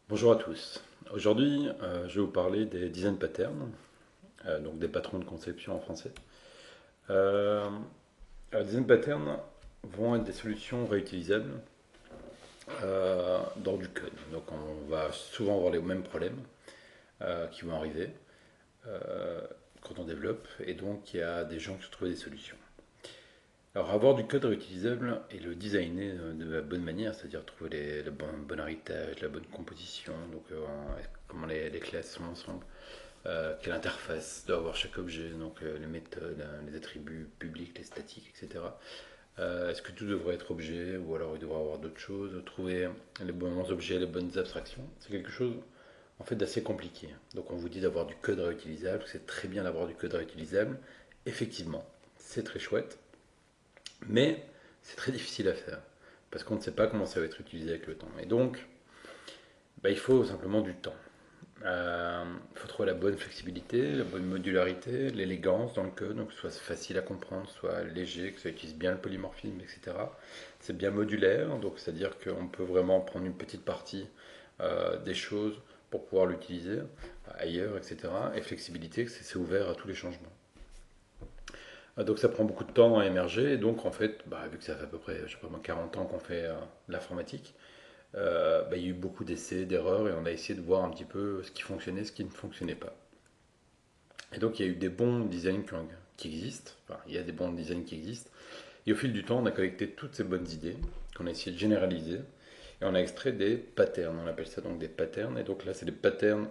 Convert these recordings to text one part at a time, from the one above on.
Bonjour à tous. Aujourd'hui, je vais vous parler des design patterns, donc des patrons de conception en français. Euh, Design patterns vont être des solutions réutilisables dans du code. Donc on va souvent avoir les mêmes problèmes qui vont arriver quand on développe, et donc il y a des gens qui ont trouvé des solutions. Alors avoir du code réutilisable et le designer de la bonne manière, c'est-à-dire trouver le bon héritage, la bonne composition, donc comment les classes sont ensemble. Quelle interface doit avoir chaque objet, donc les méthodes, hein, les attributs publics, les statiques, etc. Est-ce que tout devrait être objet ou alors il devrait y avoir d'autres choses? Trouver les bons objets, les bonnes abstractions, c'est quelque chose en fait d'assez compliqué. Donc on vous dit d'avoir du code réutilisable, c'est très bien d'avoir du code réutilisable. Effectivement, c'est très chouette, mais c'est très difficile à faire parce qu'on ne sait pas comment ça va être utilisé avec le temps. Et donc, il faut simplement du temps. Il faut trouver la bonne flexibilité, la bonne modularité, l'élégance dans le code, donc que ce soit facile à comprendre, soit léger, que ça utilise bien le polymorphisme, etc. C'est bien modulaire, donc c'est-à-dire qu'on peut vraiment prendre une petite partie des choses pour pouvoir l'utiliser ailleurs, etc. Et flexibilité, que c'est ouvert à tous les changements. Donc ça prend beaucoup de temps à émerger, et donc en fait, vu que ça fait à peu près, je sais pas moi, 40 ans qu'on fait de l'informatique, il y a eu beaucoup d'essais, d'erreurs, et on a essayé de voir un petit peu ce qui fonctionnait, ce qui ne fonctionnait pas. Et donc il y a eu des bons designs qui existent, enfin, il y a des bons designs qui existent, et au fil du temps on a collecté toutes ces bonnes idées, qu'on a essayé de généraliser, et on a extrait des patterns, on appelle ça donc des patterns, et donc là c'est des patterns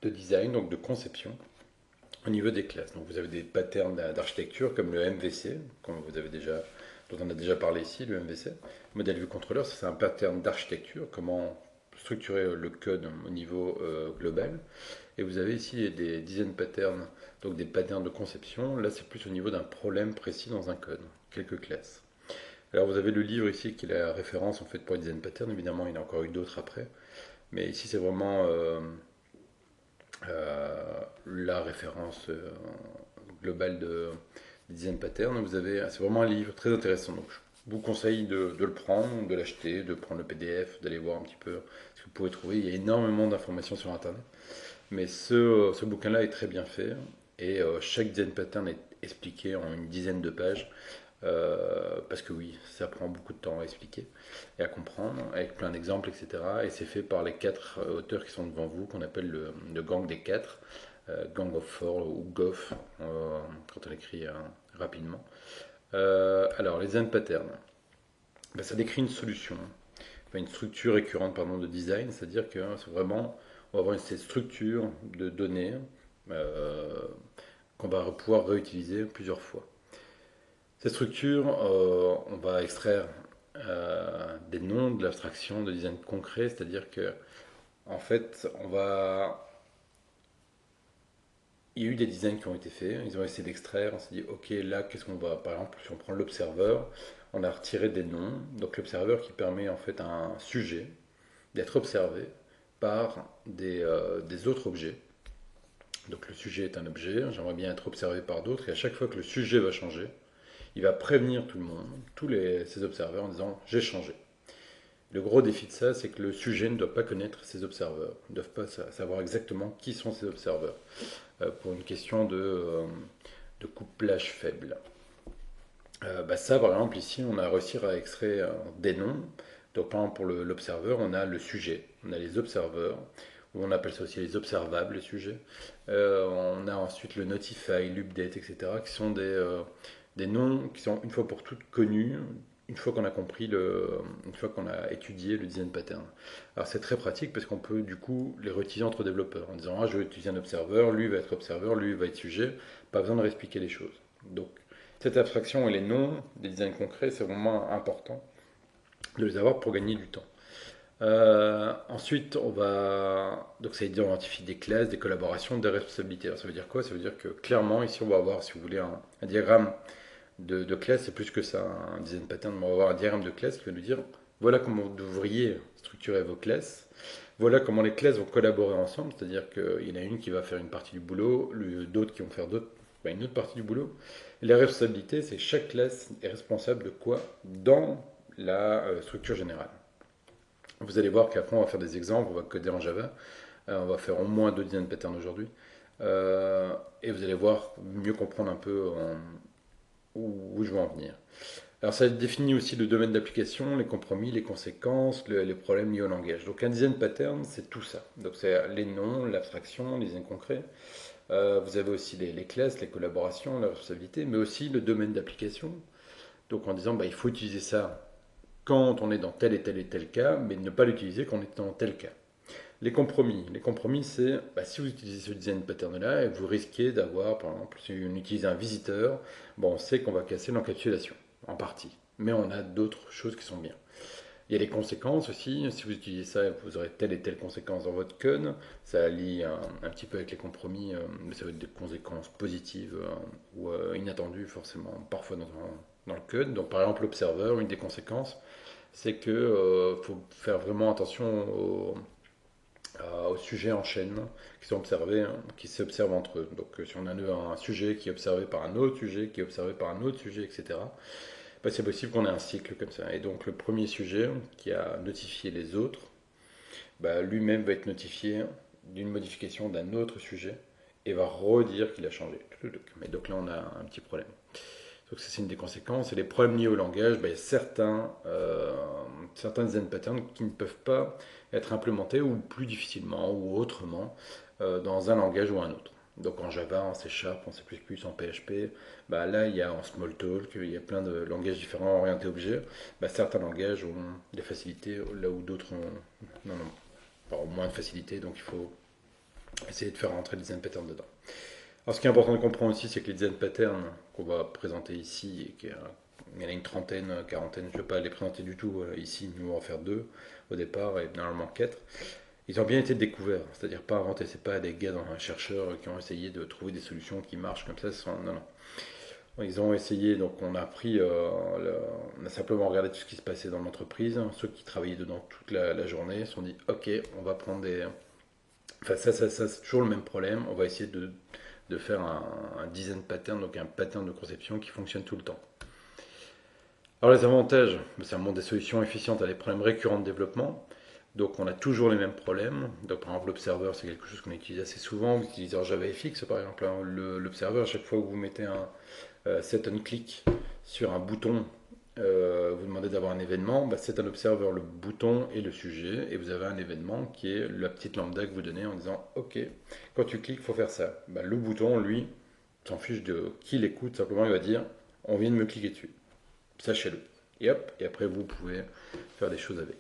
de design, donc de conception, au niveau des classes. Donc vous avez des patterns d'architecture comme le MVC, comme vous avez déjà, dont on a déjà parlé ici, le MVC. Modèle vue contrôleur, c'est un pattern d'architecture, comment structurer le code au niveau global. Et vous avez ici des design patterns, donc des patterns de conception. Là, c'est plus au niveau d'un problème précis dans un code, quelques classes. Alors vous avez le livre ici qui est la référence en fait pour les design patterns. Évidemment, il y en a encore eu d'autres après, mais ici c'est vraiment la référence globale des design patterns. Vous avez, c'est vraiment un livre très intéressant. Donc je vous conseille de le prendre, de l'acheter, de prendre le PDF, d'aller voir un petit peu ce que vous pouvez trouver. Il y a énormément d'informations sur Internet. Mais ce bouquin-là est très bien fait et chaque design pattern est expliqué en une dizaine de pages parce que oui, ça prend beaucoup de temps à expliquer et à comprendre avec plein d'exemples, etc. Et c'est fait par les quatre auteurs qui sont devant vous, qu'on appelle le gang des quatre, Gang of Four ou GOF quand on écrit rapidement. Alors, les design patterns, ça décrit une solution, une structure récurrente pardon, de design, c'est-à-dire que c'est vraiment, on va avoir cette structure de données euh, qu'on va pouvoir réutiliser plusieurs fois. Cette structure, on va extraire des noms de l'abstraction de design concret, c'est-à-dire que en fait, il y a eu des designs qui ont été faits, ils ont essayé d'extraire, on s'est dit, ok, là, qu'est-ce qu'on va, par exemple, si on prend l'observeur, on a retiré des noms, donc l'observeur qui permet en fait à un sujet d'être observé par des autres objets. Donc le sujet est un objet, j'aimerais bien être observé par d'autres, et à chaque fois que le sujet va changer, il va prévenir tout le monde, ses observeurs, en disant j'ai changé. Le gros défi de ça, c'est que le sujet ne doit pas connaître ses observeurs, ils ne doivent pas savoir exactement qui sont ses observeurs, pour une question de couplage faible. Ça, par exemple, ici, on a réussi à extraire des noms. Donc, par exemple, pour l'observeur, on a le sujet, on a les observeurs, ou on appelle ça aussi les observables, les sujets. On a ensuite le notify, l'update, etc., qui sont des noms qui sont une fois pour toutes connus, une fois qu'on a compris une fois qu'on a étudié le design pattern. Alors c'est très pratique parce qu'on peut du coup les réutiliser entre développeurs en disant je vais utiliser un observeur, lui va être observeur, lui va être sujet, pas besoin de réexpliquer les choses. Donc cette abstraction et les noms des designs concrets, c'est vraiment important de les avoir pour gagner du temps. Ensuite, on va. Donc, ça identifie des classes, des collaborations, des responsabilités. Alors, ça veut dire quoi? Ça veut dire que clairement, ici, on va avoir, si vous voulez, un diagramme de classe, c'est plus que ça, un design pattern. On va avoir un diagramme de classe qui va nous dire voilà comment vous devriez structurer vos classes, voilà comment les classes vont collaborer ensemble, c'est-à-dire qu'il y en a une qui va faire une partie du boulot, d'autres qui vont faire une autre partie du boulot. Et la responsabilité, c'est chaque classe est responsable de quoi dans la structure générale. Vous allez voir qu'après, on va faire des exemples, on va coder en Java. On va faire au moins 2 design patterns aujourd'hui. Et vous allez voir, mieux comprendre un peu où je veux en venir. Alors ça définit aussi le domaine d'application, les compromis, les conséquences, les problèmes liés au langage. Donc un design pattern, c'est tout ça. Donc c'est les noms, l'abstraction, les designs concrets. Vous avez aussi les classes, les collaborations, la responsabilité, mais aussi le domaine d'application. Donc en disant, bah, il faut utiliser ça quand on est dans tel et tel cas, mais ne pas l'utiliser quand on est dans tel cas. Les compromis. Les compromis, c'est bah, si vous utilisez ce design pattern-là, vous risquez d'avoir, par exemple, si on utilise un visiteur, bon, on sait qu'on va casser l'encapsulation, en partie. Mais on a d'autres choses qui sont bien. Il y a les conséquences aussi. Si vous utilisez ça, vous aurez telle et telle conséquence dans votre code. Ça lie un petit peu avec les compromis, mais ça va être des conséquences positives ou inattendues, forcément, parfois dans le code. Donc, par exemple, l'observeur, une des conséquences, c'est que faut faire vraiment attention aux sujets en chaîne qui sont observés, hein, qui s'observent entre eux. Donc si on a un sujet qui est observé par un autre sujet, qui est observé par un autre sujet, etc., bah, c'est possible qu'on ait un cycle comme ça. Et donc le premier sujet qui a notifié les autres, bah, lui-même va être notifié d'une modification d'un autre sujet et va redire qu'il a changé. Mais donc là on a un petit problème. Donc ça c'est une des conséquences. Et les problèmes liés au langage, bah, il y a certains design patterns qui ne peuvent pas être implémentés ou plus difficilement ou autrement dans un langage ou un autre. Donc en Java, en C Sharp, en C++, en PHP, bah là il y a en Smalltalk, il y a plein de langages différents orientés objets. Bah, certains langages ont des facilités là où d'autres ont non, moins de facilité, donc il faut essayer de faire rentrer le design pattern dedans. Alors, ce qui est important de comprendre aussi, c'est que les design patterns qu'on va présenter ici, et il y en a une trentaine, quarantaine, je ne vais pas les présenter du tout ici, nous on va en faire deux au départ et normalement quatre. Ils ont bien été découverts, c'est-à-dire pas inventés, c'est pas des gars, un chercheur qui ont essayé de trouver des solutions qui marchent comme ça. Non, non. Ils ont essayé, donc on a pris, on a simplement regardé tout ce qui se passait dans l'entreprise. Ceux qui travaillaient dedans toute la journée se sont dit, ok, on va prendre des. Enfin, ça c'est toujours le même problème. On va essayer de faire un design pattern, donc un pattern de conception qui fonctionne tout le temps. Alors les avantages, ça montre des solutions efficientes à des problèmes récurrents de développement. Donc on a toujours les mêmes problèmes. Donc par exemple l'observer c'est quelque chose qu'on utilise assez souvent. Vous utilisez en JavaFX par exemple. Hein, l'observer, à chaque fois que vous mettez un set on click sur un bouton, vous demandez d'avoir un événement, bah, c'est un observer, le bouton et le sujet, et vous avez un événement qui est la petite lambda que vous donnez en disant ok, quand tu cliques, il faut faire ça. Bah, le bouton, lui, s'en fiche de qui l'écoute, simplement il va dire on vient de me cliquer dessus, sachez-le. Et hop, et après vous pouvez faire des choses avec.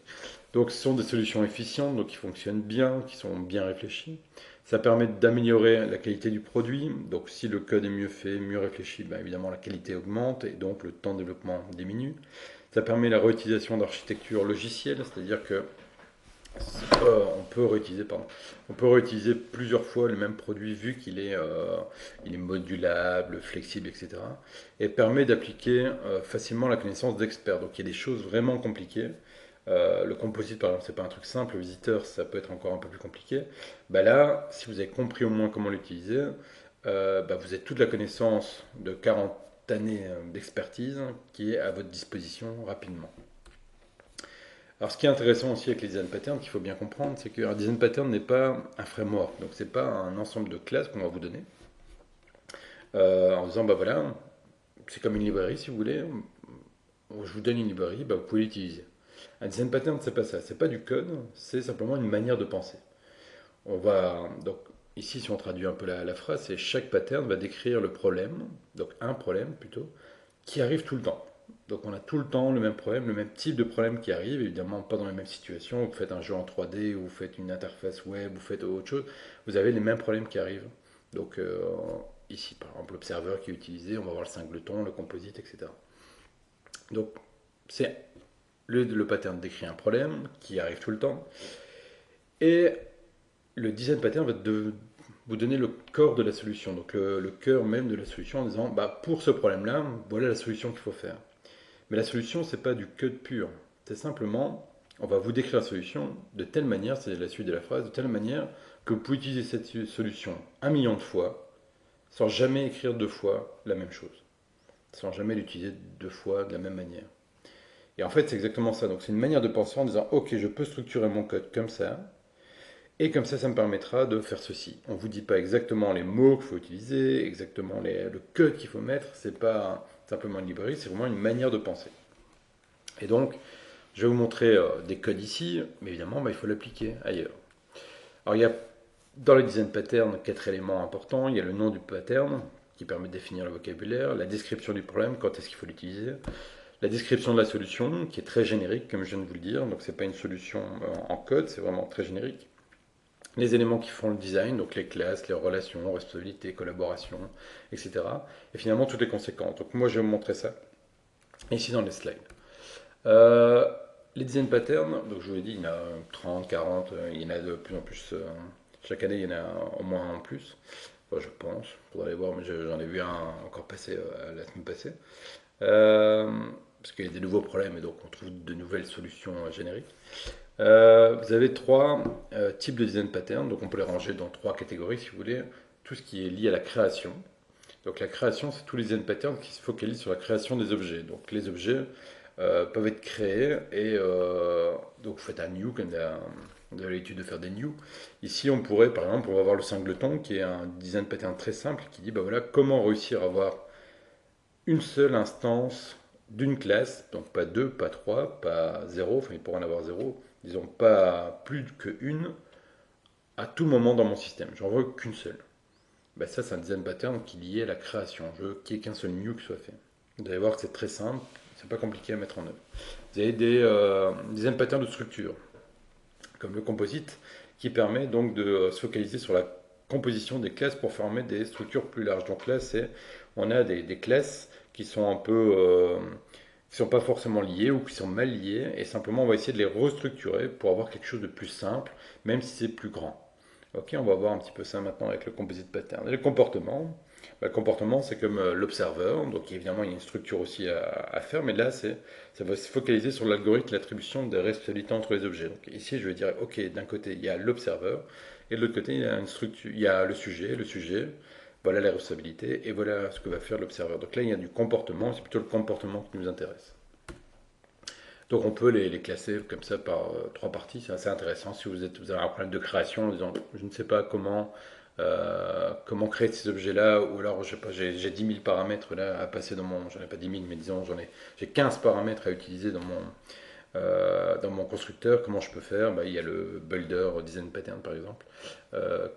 Donc ce sont des solutions efficientes, donc qui fonctionnent bien, qui sont bien réfléchies. Ça permet d'améliorer la qualité du produit. Donc si le code est mieux fait, mieux réfléchi, ben évidemment la qualité augmente et donc le temps de développement diminue. Ça permet la réutilisation d'architecture logicielle, c'est-à-dire que on peut réutiliser plusieurs fois le même produit vu il est modulable, flexible, etc. Et permet d'appliquer facilement la connaissance d'experts. Donc il y a des choses vraiment compliquées. Le composite, par exemple, c'est pas un truc simple. Le visiteur, ça peut être encore un peu plus compliqué. Bah là, si vous avez compris au moins comment l'utiliser, bah vous avez toute la connaissance de 40 années d'expertise qui est à votre disposition rapidement. Alors, ce qui est intéressant aussi avec les design patterns, qu'il faut bien comprendre, c'est qu'un design pattern n'est pas un framework. Donc, c'est pas un ensemble de classes qu'on va vous donner en disant, bah voilà, c'est comme une librairie si vous voulez. Je vous donne une librairie, bah, vous pouvez l'utiliser. Un design pattern, c'est pas ça. C'est pas du code, c'est simplement une manière de penser. Donc, ici, si on traduit un peu la phrase, c'est chaque pattern va décrire le problème, donc un problème plutôt, qui arrive tout le temps. Donc on a tout le temps le même problème, le même type de problème qui arrive, évidemment pas dans les mêmes situations. Vous faites un jeu en 3D, ou vous faites une interface web, vous faites autre chose, vous avez les mêmes problèmes qui arrivent. Donc ici, par exemple, l'observeur qui est utilisé, on va voir le singleton, le composite, etc. Donc c'est le pattern décrit un problème qui arrive tout le temps, et le design pattern va vous donner le corps de la solution, donc le cœur même de la solution en disant, bah, pour ce problème-là, voilà la solution qu'il faut faire. Mais la solution, c'est pas du code pur. C'est simplement, on va vous décrire la solution de telle manière, c'est la suite de la phrase, de telle manière que vous pouvez utiliser cette solution 1 million de fois sans jamais écrire deux fois la même chose, sans jamais l'utiliser deux fois de la même manière. Et en fait, c'est exactement ça. Donc c'est une manière de penser en disant, ok, je peux structurer mon code comme ça, et comme ça me permettra de faire ceci. On ne vous dit pas exactement les mots qu'il faut utiliser, exactement le code qu'il faut mettre, c'est pas simplement une librairie, c'est vraiment une manière de penser. Et donc, je vais vous montrer des codes ici, mais évidemment, il faut l'appliquer ailleurs. Alors, il y a dans le design pattern 4 éléments importants. Il y a le nom du pattern, qui permet de définir le vocabulaire, la description du problème, quand est-ce qu'il faut l'utiliser, la description de la solution, qui est très générique, comme je viens de vous le dire, donc c'est pas une solution en code, c'est vraiment très générique. Les éléments qui font le design, donc les classes, les relations, responsabilité, collaboration, etc. Et finalement, toutes les conséquences. Donc moi, je vais vous montrer ça ici dans les slides. Euh, les design patterns, donc je vous l'ai dit, il y en a 30, 40, il y en a de plus en plus. Chaque année, il y en a au moins un en plus. Enfin, je pense, il faudra aller voir, mais j'en ai vu un encore passer la semaine passée. Euh, Parce qu'il y a des nouveaux problèmes et donc on trouve de nouvelles solutions génériques. Vous avez trois types de design patterns, donc on peut les ranger dans trois catégories si vous voulez. Tout ce qui est lié à la création. Donc la création, c'est tous les design patterns qui se focalisent sur la création des objets. Donc les objets peuvent être créés et donc vous faites un new, comme vous avez l'habitude de faire des new. Ici, on pourrait, par exemple, on va avoir le singleton qui est un design pattern très simple qui dit, bah voilà, comment réussir à avoir une seule instance d'une classe, donc pas deux, pas trois, pas zéro, enfin il pourrait en avoir zéro, disons pas plus qu'une, à tout moment dans mon système. J'en veux qu'une seule. Ben ça, c'est un design pattern qui est lié à la création. Je veux qu'il y ait qu'un seul new qui soit fait. Vous allez voir que c'est très simple, c'est pas compliqué à mettre en œuvre. Vous avez des design patterns de structure, comme le composite, qui permet donc de se focaliser sur la composition des classes pour former des structures plus larges. Donc là, on a des classes qui sont un peu, qui sont pas forcément liées ou qui sont mal liées, et simplement on va essayer de les restructurer pour avoir quelque chose de plus simple, même si c'est plus grand. Ok, on va voir un petit peu ça maintenant avec le composite pattern. Et le comportement, le comportement c'est comme l'observeur, donc évidemment il y a une structure aussi à faire, mais là ça va se focaliser sur l'algorithme, l'attribution des responsabilités entre les objets. Donc ici je vais dire, ok, d'un côté il y a l'observeur, et de l'autre côté il y a une structure, il y a le sujet, voilà les responsabilités, et voilà ce que va faire l'observeur. Donc là il y a du comportement, c'est plutôt le comportement qui nous intéresse. Donc on peut les classer comme ça par trois parties, c'est assez intéressant. Si vous avez un problème de création en disant je ne sais pas comment créer ces objets-là, ou alors je sais pas, j'ai 10 000 paramètres là à passer dans mon, j'en ai pas 10 000 mais disons j'ai 15 paramètres à utiliser dans mon constructeur, comment je peux faire? Il y a le Builder Design Pattern par exemple,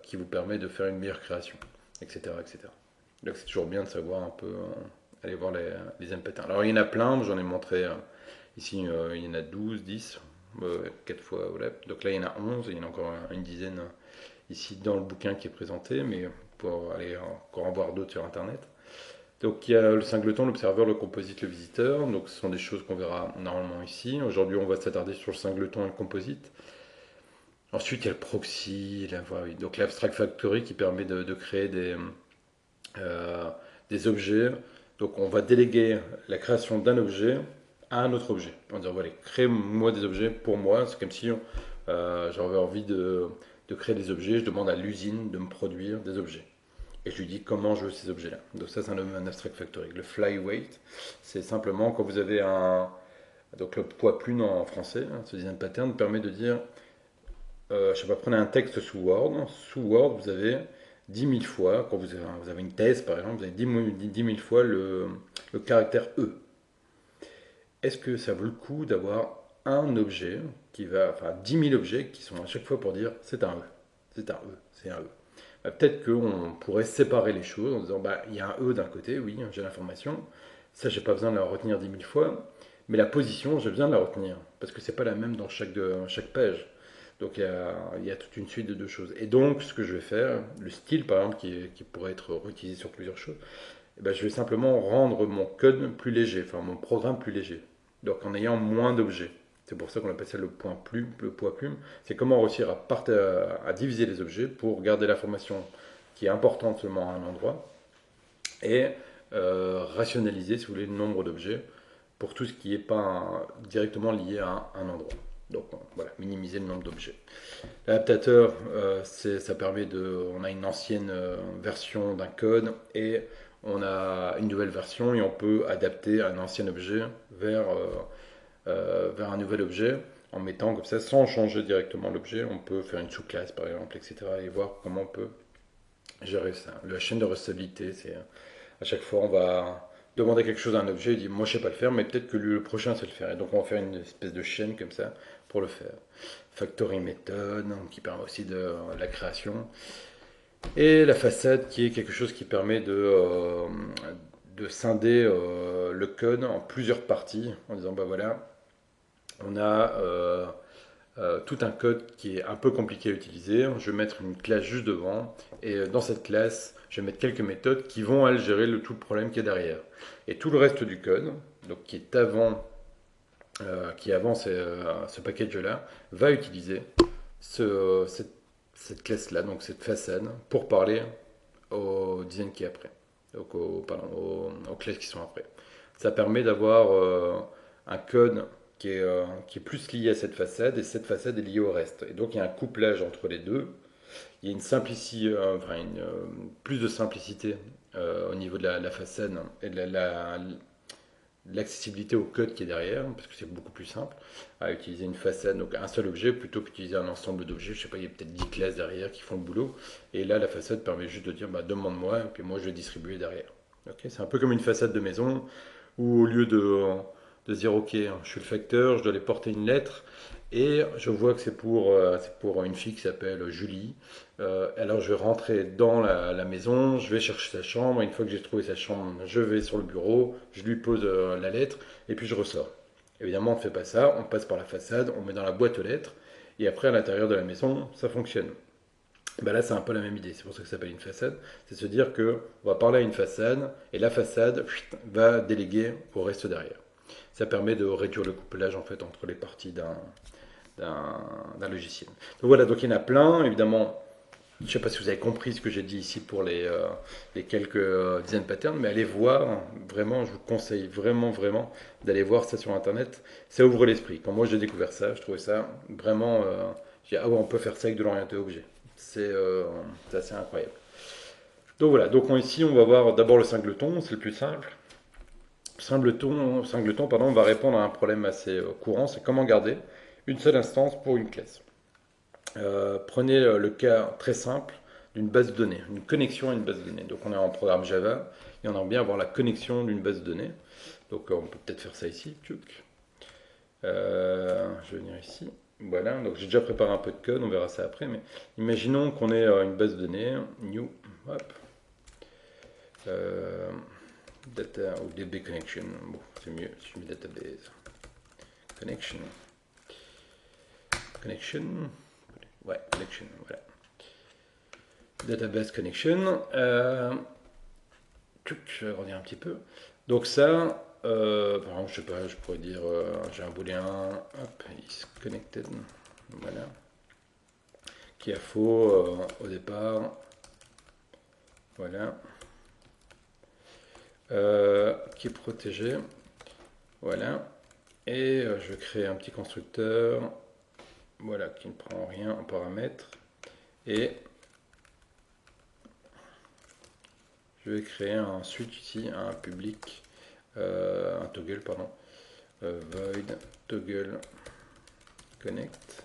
qui vous permet de faire une meilleure création, etc. etc. Donc c'est toujours bien de savoir un peu, aller voir les design patterns. Alors il y en a plein, j'en ai montré. Ici, il y en a 12, 10, 4 fois, voilà. Donc là, il y en a 11, et il y en a encore une dizaine ici dans le bouquin qui est présenté, mais pour aller encore en voir d'autres sur Internet. Donc il y a le singleton, l'observeur, le composite, le visiteur. Donc ce sont des choses qu'on verra normalement ici. Aujourd'hui, on va s'attarder sur le singleton et le composite. Ensuite, il y a le proxy, voilà, oui. Donc l'abstract factory qui permet de créer des objets. Donc on va déléguer la création d'un objet à un autre objet. En disant, voilà, crée-moi des objets pour moi. C'est comme si j'avais envie de créer des objets. Je demande à l'usine de me produire des objets. Et je lui dis comment je veux ces objets-là. Donc ça, c'est un abstract factory. Le flyweight, c'est simplement quand vous avez un... Donc le poids plume en français, hein, ce design pattern permet de dire, je sais pas, prenez un texte sous Word. Sous Word, vous avez 10 000 fois, quand vous avez une thèse par exemple, vous avez 10 000 fois le caractère E. Est-ce que ça vaut le coup d'avoir un objet enfin 10 000 objets qui sont à chaque fois pour dire c'est un E, c'est un E, c'est un E. Peut-être qu'on pourrait séparer les choses en disant il y a un E d'un côté, oui, j'ai l'information, ça j'ai pas besoin de la retenir 10 000 fois, mais la position j'ai besoin de la retenir parce que c'est pas la même dans chaque page. Donc il y a toute une suite de deux choses. Et donc ce que je vais faire, le style par exemple qui pourrait être réutilisé sur plusieurs choses, je vais simplement rendre mon code plus léger, enfin mon programme plus léger. Donc en ayant moins d'objets. C'est pour ça qu'on appelle ça le poids plume. C'est comment réussir à diviser les objets pour garder l'information qui est importante seulement à un endroit et rationaliser, si vous voulez, le nombre d'objets pour tout ce qui n'est pas directement lié à un endroit. Donc voilà, minimiser le nombre d'objets. L'adaptateur, ça permet on a une ancienne version d'un code et on a une nouvelle version et on peut adapter un ancien objet vers vers un nouvel objet en mettant comme ça, sans changer directement l'objet. On peut faire une sous-classe par exemple, etc. et voir comment on peut gérer ça. La chaîne de recevabilité, c'est à chaque fois on va demander quelque chose à un objet, il dit moi je sais pas le faire, mais peut-être que lui, le prochain sait le faire. Et donc on va faire une espèce de chaîne comme ça pour le faire. Factory méthode qui permet aussi de la création. Et la façade qui est quelque chose qui permet de scinder le code en plusieurs parties en disant bah voilà, on a tout un code qui est un peu compliqué à utiliser. Je vais mettre une classe juste devant et dans cette classe, je vais mettre quelques méthodes qui vont aller gérer tout le problème qui est derrière. Et tout le reste du code, donc qui est avant ce package-là, va utiliser cette classe-là, donc cette façade, pour parler au design qui est après, donc aux classes qui sont après. Ça permet d'avoir un code qui est plus lié à cette façade et cette façade est liée au reste. Et donc il y a un couplage entre les deux. Il y a plus de simplicité au niveau de la façade et de l'accessibilité au code qui est derrière, parce que c'est beaucoup plus simple à utiliser une façade, donc un seul objet, plutôt qu'utiliser un ensemble d'objets. Je sais pas, il y a peut-être 10 classes derrière qui font le boulot. Et là, la façade permet juste de dire, bah, demande-moi, et puis moi, je vais distribuer derrière. Okay, c'est un peu comme une façade de maison, où au lieu de dire, ok, je suis le facteur, je dois aller porter une lettre, et je vois que c'est pour une fille qui s'appelle Julie. Alors je vais rentrer dans la maison, je vais chercher sa chambre, et une fois que j'ai trouvé sa chambre, je vais sur le bureau, je lui pose la lettre, et puis je ressors. Évidemment, on ne fait pas ça, on passe par la façade, on met dans la boîte aux lettres, et après à l'intérieur de la maison, ça fonctionne. Ben là, c'est un peu la même idée, c'est pour ça que ça s'appelle une façade, c'est se dire que on va parler à une façade, et la façade va déléguer au reste derrière. Ça permet de réduire le couplage en fait entre les parties d'un logiciel. Donc voilà, donc il y en a plein, évidemment. Je ne sais pas si vous avez compris ce que j'ai dit ici pour les quelques design patterns, mais allez voir, vraiment, je vous conseille vraiment, vraiment d'aller voir ça sur Internet. Ça ouvre l'esprit. Quand moi j'ai découvert ça, je trouvais ça vraiment... j'ai dit, ah ouais, on peut faire ça avec de l'orienté objet. C'est assez incroyable. Donc voilà, donc ici on va voir d'abord le singleton, c'est le plus simple. Singleton, pardon, va répondre à un problème assez courant, c'est comment garder une seule instance pour une classe. Prenez le cas très simple d'une base de données, une connexion à une base de données. Donc on est en programme Java et on aimerait bien avoir la connexion d'une base de données. Donc on peut peut-être faire ça ici. Je vais venir ici. Voilà, donc j'ai déjà préparé un peu de code, on verra ça après. Mais imaginons qu'on ait une base de données, new, hop, data ou DB connection. Bon, c'est mieux si je mets database connection. Ouais, connection, voilà. Database connection. Je vais agrandir un petit peu. Donc ça, par exemple, je sais pas, je pourrais dire, j'ai un booléen, hop, is connected, voilà, qui a faux au départ, voilà, qui est protégé, voilà, et je vais créer un petit constructeur, voilà, qui ne prend rien en paramètre, et je vais créer un switch ici, un public, un toggle, pardon, void toggle connect.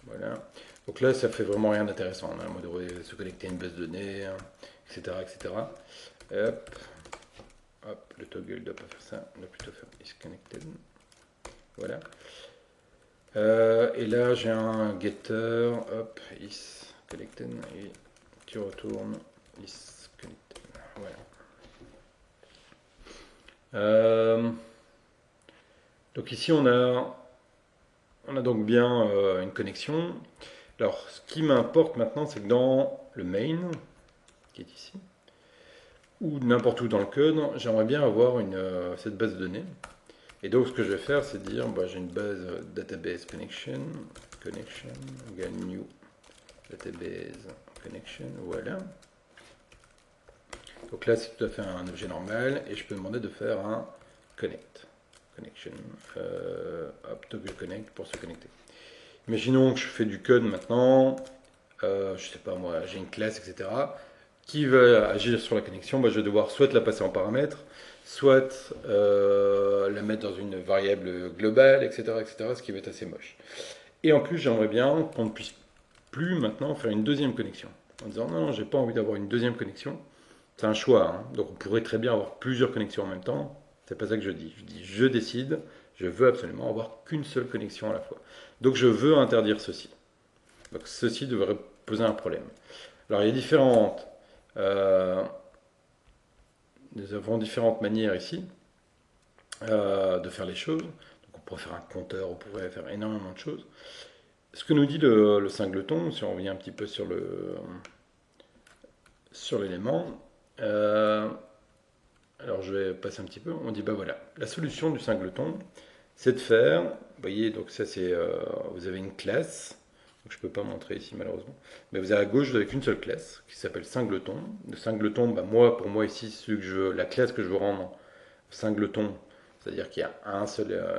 Voilà. Donc là, ça fait vraiment rien d'intéressant. On a le mode de se connecter à une base de données, etc., etc. Hop, hop, le toggle ne doit pas faire ça. On doit plutôt faire is connected. Voilà. Et là, j'ai un getter, hop, is connected, et tu retournes is connected. Voilà. Donc ici, on a donc bien une connexion. Alors, ce qui m'importe maintenant, c'est que dans le main, qui est ici, ou n'importe où dans le code, j'aimerais bien avoir cette base de données. Et donc, ce que je vais faire, c'est dire, bah, j'ai une base database connection égale new database connection, voilà. Donc là, c'est tout à fait un objet normal, et je peux demander de faire un connection, hop, toggle connect pour se connecter. Imaginons que je fais du code maintenant, je sais pas moi, j'ai une classe, etc., qui va agir sur la connexion. Bah, je vais devoir soit la passer en paramètre, soit la mettre dans une variable globale, etc., ce qui va être assez moche. Et en plus, j'aimerais bien qu'on ne puisse plus maintenant faire une deuxième connexion. En disant non, non, j'ai pas envie d'avoir une deuxième connexion. C'est un choix, hein. Donc on pourrait très bien avoir plusieurs connexions en même temps. C'est pas ça que je dis. Je dis je décide, je veux absolument avoir qu'une seule connexion à la fois. Donc je veux interdire ceci. Donc ceci devrait poser un problème. Alors il y a différentes. euh, nous avons différentes manières ici de faire les choses. Donc on pourrait faire un compteur, on pourrait faire énormément de choses. Ce que nous dit le singleton, si on revient un petit peu sur l'élément, euh, alors je vais passer un petit peu, on dit bah voilà, la solution du singleton, c'est de faire, vous voyez, donc ça c'est, vous avez une classe, donc je ne peux pas montrer ici malheureusement, mais vous avez à gauche, vous avez qu'une seule classe qui s'appelle singleton. Le singleton, bah moi, pour moi ici, la classe que je veux rendre singleton, c'est-à-dire qu'il y a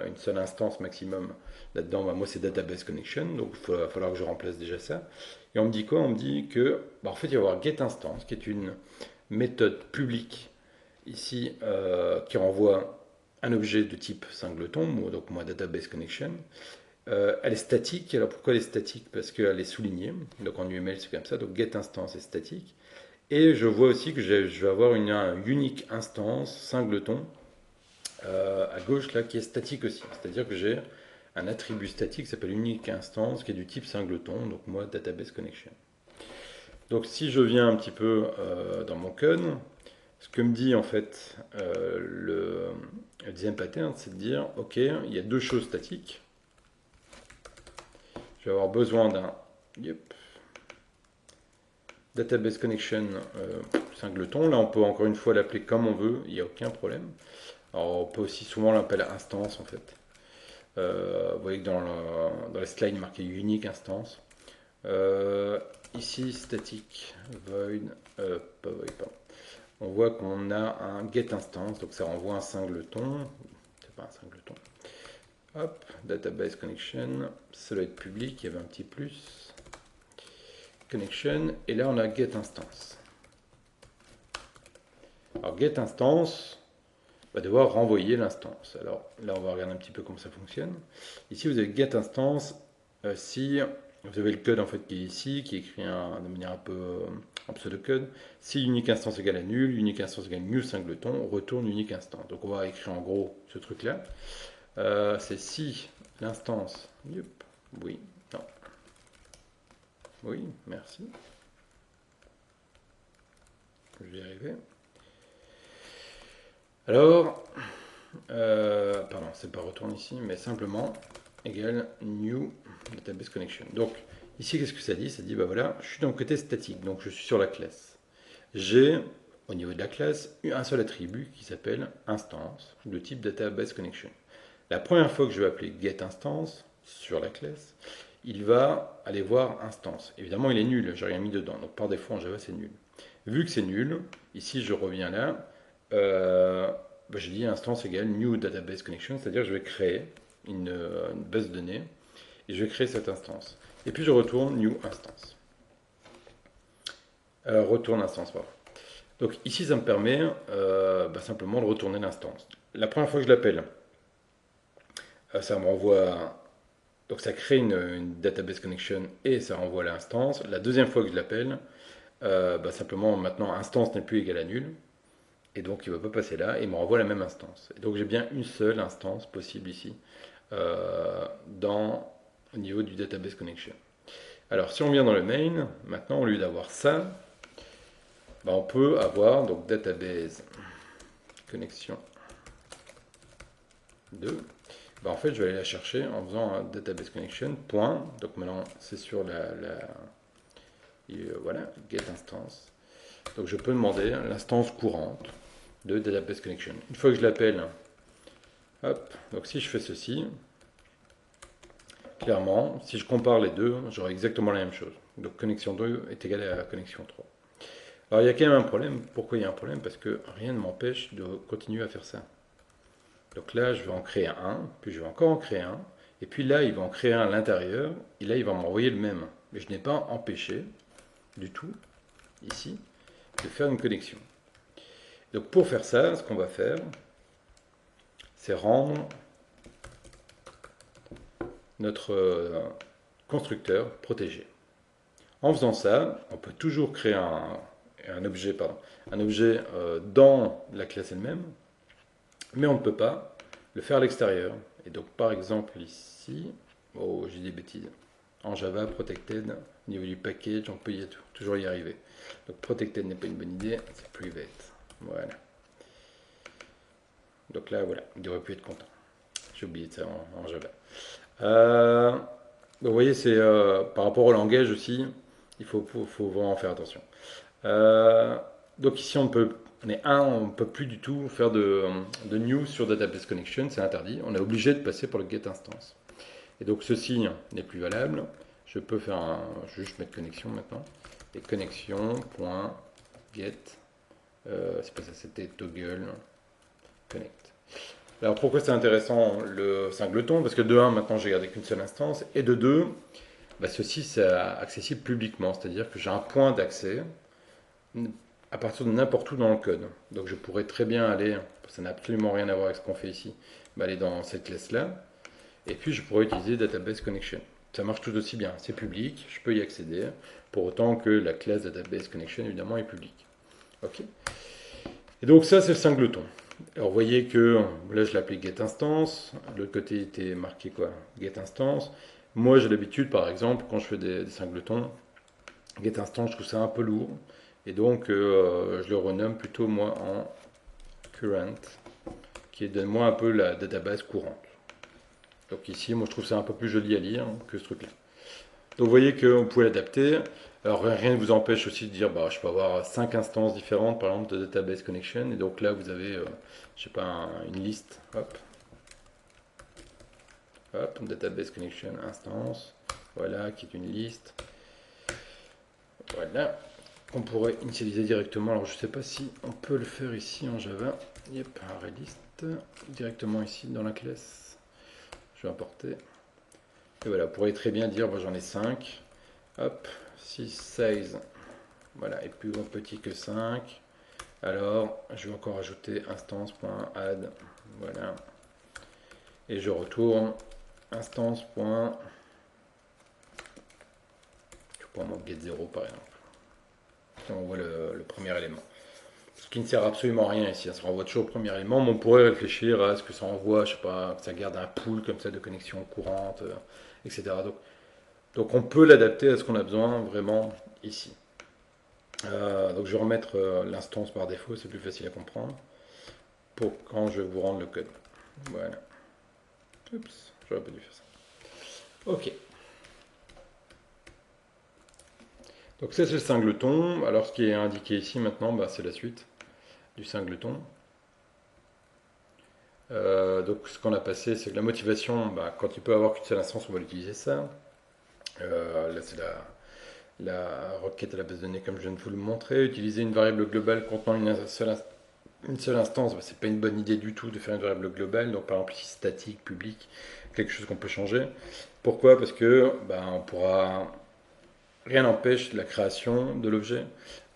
une seule instance maximum là-dedans, bah moi c'est database connection, donc va falloir que je remplace déjà ça. Et on me dit quoi? On me dit que, bah, en fait, il va y avoir getInstance, qui est une méthode publique ici qui renvoie un objet de type singleton, donc moi database connection. Elle est statique. Alors pourquoi elle est statique? Parce qu'elle est soulignée. Donc en UML c'est comme ça. Donc getInstance est statique. Et je vois aussi que je vais avoir une unique instance singleton à gauche là qui est statique aussi. C'est-à-dire que j'ai un attribut statique qui s'appelle unique instance qui est du type singleton. Donc moi database connection. Donc si je viens un petit peu dans mon code, ce que me dit en fait le design pattern, c'est de dire ok, il y a deux choses statiques. Je vais avoir besoin d'un database connection singleton. Là, on peut encore une fois l'appeler comme on veut, il n'y a aucun problème. Alors, on peut aussi souvent l'appeler instance en fait. Vous voyez que dans les slides, il est marqué unique instance. Ici, static void, pas void, pardon. On voit qu'on a un getInstance, donc ça renvoie un singleton. C'est pas un singleton. Hop, database connection, ça doit être public, il y avait un petit plus. Connection, et là on a getInstance. Alors getInstance va devoir renvoyer l'instance. Alors là on va regarder un petit peu comment ça fonctionne. Ici vous avez getInstance, si vous avez le code en fait qui est ici, qui est écrit de manière un peu en pseudocode. Si unique instance égale à nul, unique instance égale new singleton, on retourne unique instance. Donc on va écrire en gros ce truc là. C'est si l'instance, oui, non, oui, merci, je vais y arriver. Alors, pardon, c'est pas retourne ici, mais simplement égale new database connection. Donc ici, qu'est-ce que ça dit? Ça dit, bah voilà, je suis dans le côté statique, donc je suis sur la classe. J'ai au niveau de la classe un seul attribut qui s'appelle instance de type database connection. La première fois que je vais appeler getInstance sur la classe, il va aller voir instance. Évidemment, il est nul, j'ai rien mis dedans, donc par défaut en Java c'est nul. Vu que c'est nul, ici je reviens là, je dis instance égale new database connection, c'est-à-dire que je vais créer une base de données et je vais créer cette instance. Et puis je retourne new instance. Retourne instance, pardon. Donc ici ça me permet simplement de retourner l'instance. La première fois que je l'appelle, ça me renvoie. Donc ça crée une database connection et ça renvoie l'instance. La deuxième fois que je l'appelle, simplement maintenant instance n'est plus égale à nul. Et donc il ne va pas passer là et il me renvoie la même instance. Et donc j'ai bien une seule instance possible ici au niveau du database connection. Alors si on vient dans le main, maintenant au lieu d'avoir ça, on peut avoir donc database connection 2. En fait, je vais aller la chercher en faisant un database connection, point. Donc maintenant, c'est sur voilà, get instance. Donc je peux demander l'instance courante de database connection. Une fois que je l'appelle, hop, donc si je fais ceci, clairement, si je compare les deux, j'aurai exactement la même chose. Donc connexion 2 est égale à connexion 3. Alors il y a quand même un problème. Pourquoi il y a un problème? Parce que rien ne m'empêche de continuer à faire ça. Donc là, je vais en créer un, puis je vais encore en créer un, et puis là, il va en créer un à l'intérieur, et là, il va m'envoyer le même. Mais je n'ai pas empêché du tout, ici, de faire une connexion. Donc pour faire ça, ce qu'on va faire, c'est rendre notre constructeur protégé. En faisant ça, on peut toujours créer un objet, dans la classe elle-même, mais on ne peut pas le faire à l'extérieur. Et donc par exemple ici, oh j'ai des bêtises, en Java, protected, au niveau du package, on peut toujours y arriver. Donc protected n'est pas une bonne idée, c'est private. Voilà. Donc là, voilà, il devrait plus être content. J'ai oublié de ça en Java. Vous voyez, c'est par rapport au langage aussi, il faut vraiment faire attention. Euh, donc ici, on ne peut plus du tout faire de news sur database connection, c'est interdit. On est obligé de passer par le get instance. Et donc ceci n'est plus valable. Je peux faire je vais juste mettre connexion maintenant. Et connexion.get, c'est pas ça, c'était toggle connect. Alors pourquoi c'est intéressant le singleton? Parce que de 1, maintenant j'ai gardé qu'une seule instance, et de 2, ceci c'est accessible publiquement, c'est-à-dire que j'ai un point d'accès à partir de n'importe où dans le code. Donc je pourrais très bien aller, ça n'a absolument rien à voir avec ce qu'on fait ici, aller dans cette classe-là, et puis je pourrais utiliser Database Connection. Ça marche tout aussi bien, c'est public, je peux y accéder, pour autant que la classe Database Connection évidemment est publique. Ok. Et donc ça c'est le singleton. Alors vous voyez que là je l'appelais getInstance, de l'autre côté il était marqué quoi? GetInstance. Moi j'ai l'habitude par exemple quand je fais des singletons, getInstance je trouve ça un peu lourd, et donc je le renomme plutôt moi en current, qui donne-moi un peu la database courante. Donc ici moi je trouve ça un peu plus joli à lire que ce truc-là. Donc vous voyez qu'on pouvait l'adapter. Alors rien ne vous empêche aussi de dire, je peux avoir 5 instances différentes, par exemple, de database connection. Et donc là, vous avez, je sais pas, une liste. Hop. Hop, database connection instance. Voilà, qui est une liste. Voilà. On pourrait initialiser directement. Alors je ne sais pas si on peut le faire ici en Java. Yep, array list. Directement ici dans la classe. Je vais importer. Et voilà, vous pourriez très bien dire, j'en ai 5. Hop, 6 size, voilà, est plus petit que 5. Alors, je vais encore ajouter instance.add, voilà. Et je retourne instance. Je prends mon get0 par exemple. Et on voit le premier élément. Ce qui ne sert absolument à rien ici, ça renvoie toujours au premier élément, mais on pourrait réfléchir à ce que ça envoie, je sais pas, que ça garde un pool comme ça de connexion courante, etc. Donc on peut l'adapter à ce qu'on a besoin vraiment ici. Donc je vais remettre l'instance par défaut, c'est plus facile à comprendre, pour quand je vous rendre le code. Voilà. Oups, j'aurais pas dû faire ça. Ok. Donc ça c'est le singleton. Alors ce qui est indiqué ici maintenant, c'est la suite du singleton. Donc ce qu'on a passé, c'est que la motivation, quand il peut avoir qu'une seule instance, on va l'utiliser ça. Là c'est la requête à la base de données comme je viens de vous le montrer. Utiliser une variable globale contenant une seule instance, c'est pas une bonne idée du tout de faire une variable globale. Donc par exemple ici statique, public, quelque chose qu'on peut changer. Pourquoi? Parce que on pourra, rien n'empêche la création de l'objet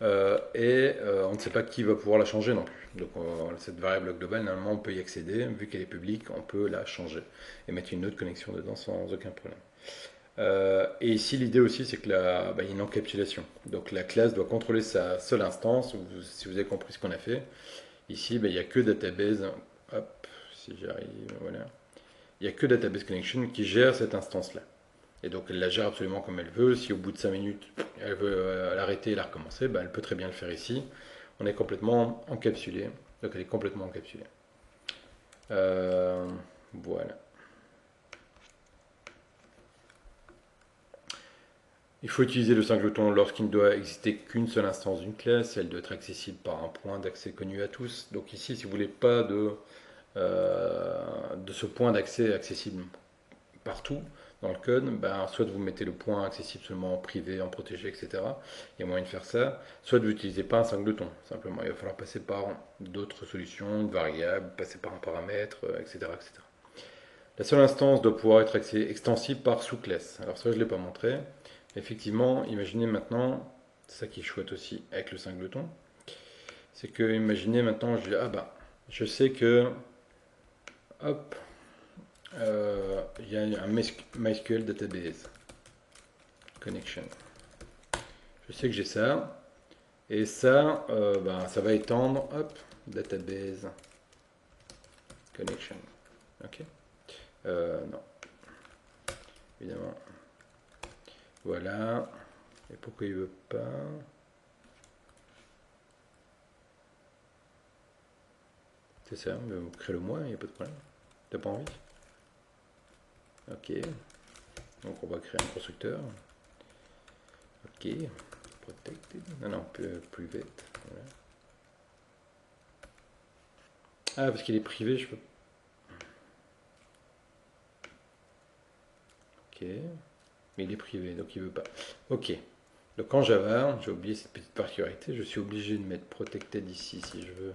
et on ne sait pas qui va pouvoir la changer non plus. Donc cette variable globale, normalement on peut y accéder, vu qu'elle est publique, on peut la changer et mettre une autre connexion dedans sans aucun problème. Et ici, l'idée aussi, c'est que il y a une encapsulation. Donc la classe doit contrôler sa seule instance. Si vous avez compris ce qu'on a fait, ici, il n'y a que database. Hop, si j'arrive, voilà. Il n'y a que database connection qui gère cette instance-là. Et donc elle la gère absolument comme elle veut. Si au bout de 5 minutes, elle veut l'arrêter et la recommencer, elle peut très bien le faire ici. On est complètement encapsulé. Donc elle est complètement encapsulée. Voilà. Il faut utiliser le singleton lorsqu'il ne doit exister qu'une seule instance d'une classe. Elle doit être accessible par un point d'accès connu à tous. Donc ici, si vous voulez pas de ce point d'accès accessible partout dans le code, soit vous mettez le point accessible seulement en privé, en protégé, etc. Il y a moyen de faire ça. Soit vous n'utilisez pas un singleton. Simplement, il va falloir passer par d'autres solutions, une variable, passer par un paramètre, etc., etc. La seule instance doit pouvoir être extensible par sous-classe. Alors ça, je ne l'ai pas montré. Effectivement, imaginez maintenant, c'est ça qui est chouette aussi avec le singleton, C'est que, imaginez maintenant, ah bah, je sais que, hop, il y a un MySQL database connection. Je sais que j'ai ça. Et ça, bah, ça va étendre, hop, database connection. Ok. Non, évidemment. Voilà. Et pourquoi il veut pas? C'est ça, mais vous créez le moi, il n'y a pas de problème. T'as pas envie? Ok. Donc on va créer un constructeur. Ok. Protected. Non, non, private. Voilà. Ah, parce qu'il est privé, je peux. Ok. Mais il est privé, donc il veut pas. Ok. Donc en Java, j'ai oublié cette petite particularité, je suis obligé de mettre protected ici si je veux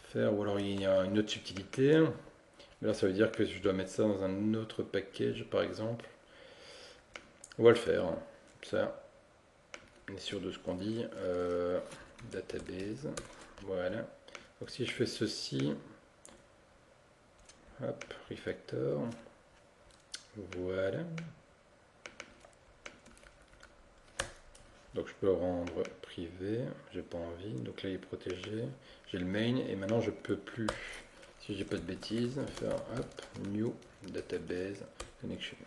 faire, ou alors il y a une autre subtilité. Mais là, ça veut dire que je dois mettre ça dans un autre package, par exemple. On va le faire. Ça, on est sûr de ce qu'on dit. Database. Voilà. Donc si je fais ceci, hop, refactor. Voilà. Donc je peux le rendre privé, j'ai pas envie. Donc là il est protégé. J'ai le main et maintenant je peux plus, si j'ai pas de bêtises, faire hop, new database connection.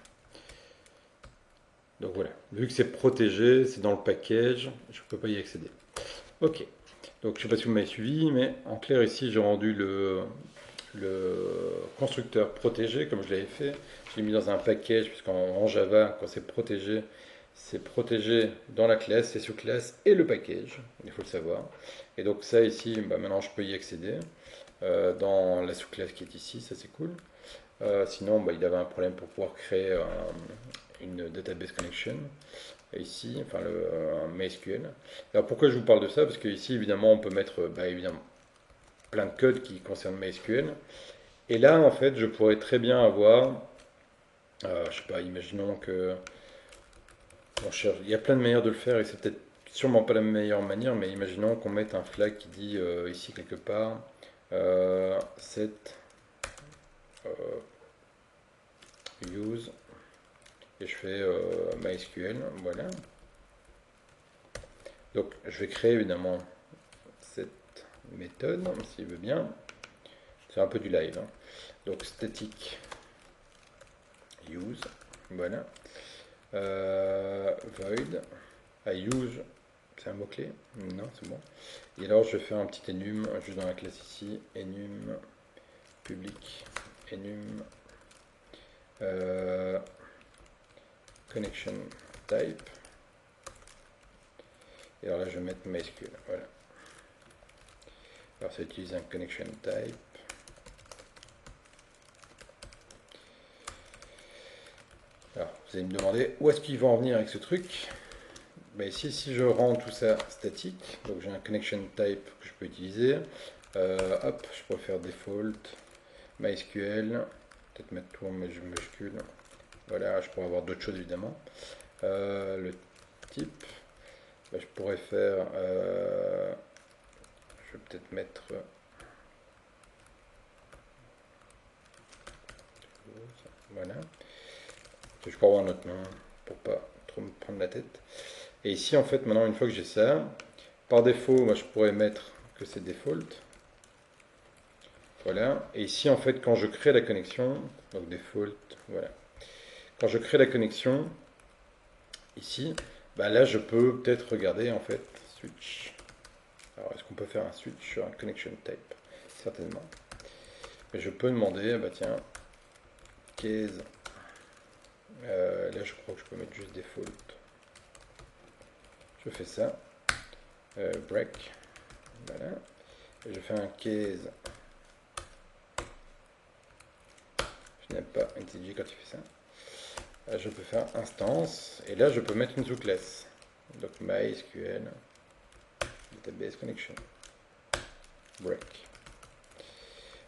Donc voilà, vu que c'est protégé, c'est dans le package, je peux pas y accéder. Ok, donc je sais pas si vous m'avez suivi, mais en clair ici j'ai rendu le constructeur protégé comme je l'avais fait. Je l'ai mis dans un package, puisqu'en Java, quand c'est protégé dans la classe, c'est sous-classe et le package, il faut le savoir. Et donc ça ici, bah, maintenant je peux y accéder dans la sous-classe qui est ici, ça c'est cool. Sinon, bah, il avait un problème pour pouvoir créer une database connection ici, enfin un MySQL. Alors pourquoi je vous parle de ça? Parce que ici, évidemment, on peut mettre bah, évidemment plein de codes qui concernent MySQL. Et là, en fait, je pourrais très bien avoir, je sais pas, imaginons que on cherche, il y a plein de manières de le faire et c'est peut-être sûrement pas la meilleure manière, mais imaginons qu'on mette un flag qui dit ici quelque part set use et je fais MySQL, voilà. Donc je vais créer évidemment cette méthode, s'il veut bien. C'est un peu du live, hein. Donc static use, voilà. Void, use, c'est un mot-clé? Non, c'est bon. Et alors je vais faire un petit enum, juste dans la classe ici, enum public, enum connection type. Et alors là je vais mettre MySQL, voilà. Alors ça utilise un connection type. Alors vous allez me demander où est-ce qu'il va en venir avec ce truc. Ben ici, si je rends tout ça statique, donc j'ai un connection type que je peux utiliser. Hop, je pourrais faire default, MySQL, peut-être mettre tout en majuscule. Voilà, je pourrais avoir d'autres choses évidemment. Le type, ben, je pourrais faire, je vais peut-être mettre, voilà. Je pourrais avoir un autre nom pour pas trop me prendre la tête. Et ici, en fait, maintenant, une fois que j'ai ça, par défaut, moi, je pourrais mettre que c'est default. Voilà. Et ici, en fait, quand je crée la connexion, donc default, voilà. Quand je crée la connexion, ici, bah là, je peux peut-être regarder, en fait, switch. Alors, est-ce qu'on peut faire un switch sur un connection type? Certainement. Mais je peux demander, bah tiens, case. Là, je crois que je peux mettre juste default. Je fais ça. Break. Voilà. Et je fais un case. Je n'aime pas IntelliJ quand il fait ça. Là, je peux faire instance. Et là, je peux mettre une sous-classe. Donc MySQL. Database connection. Break.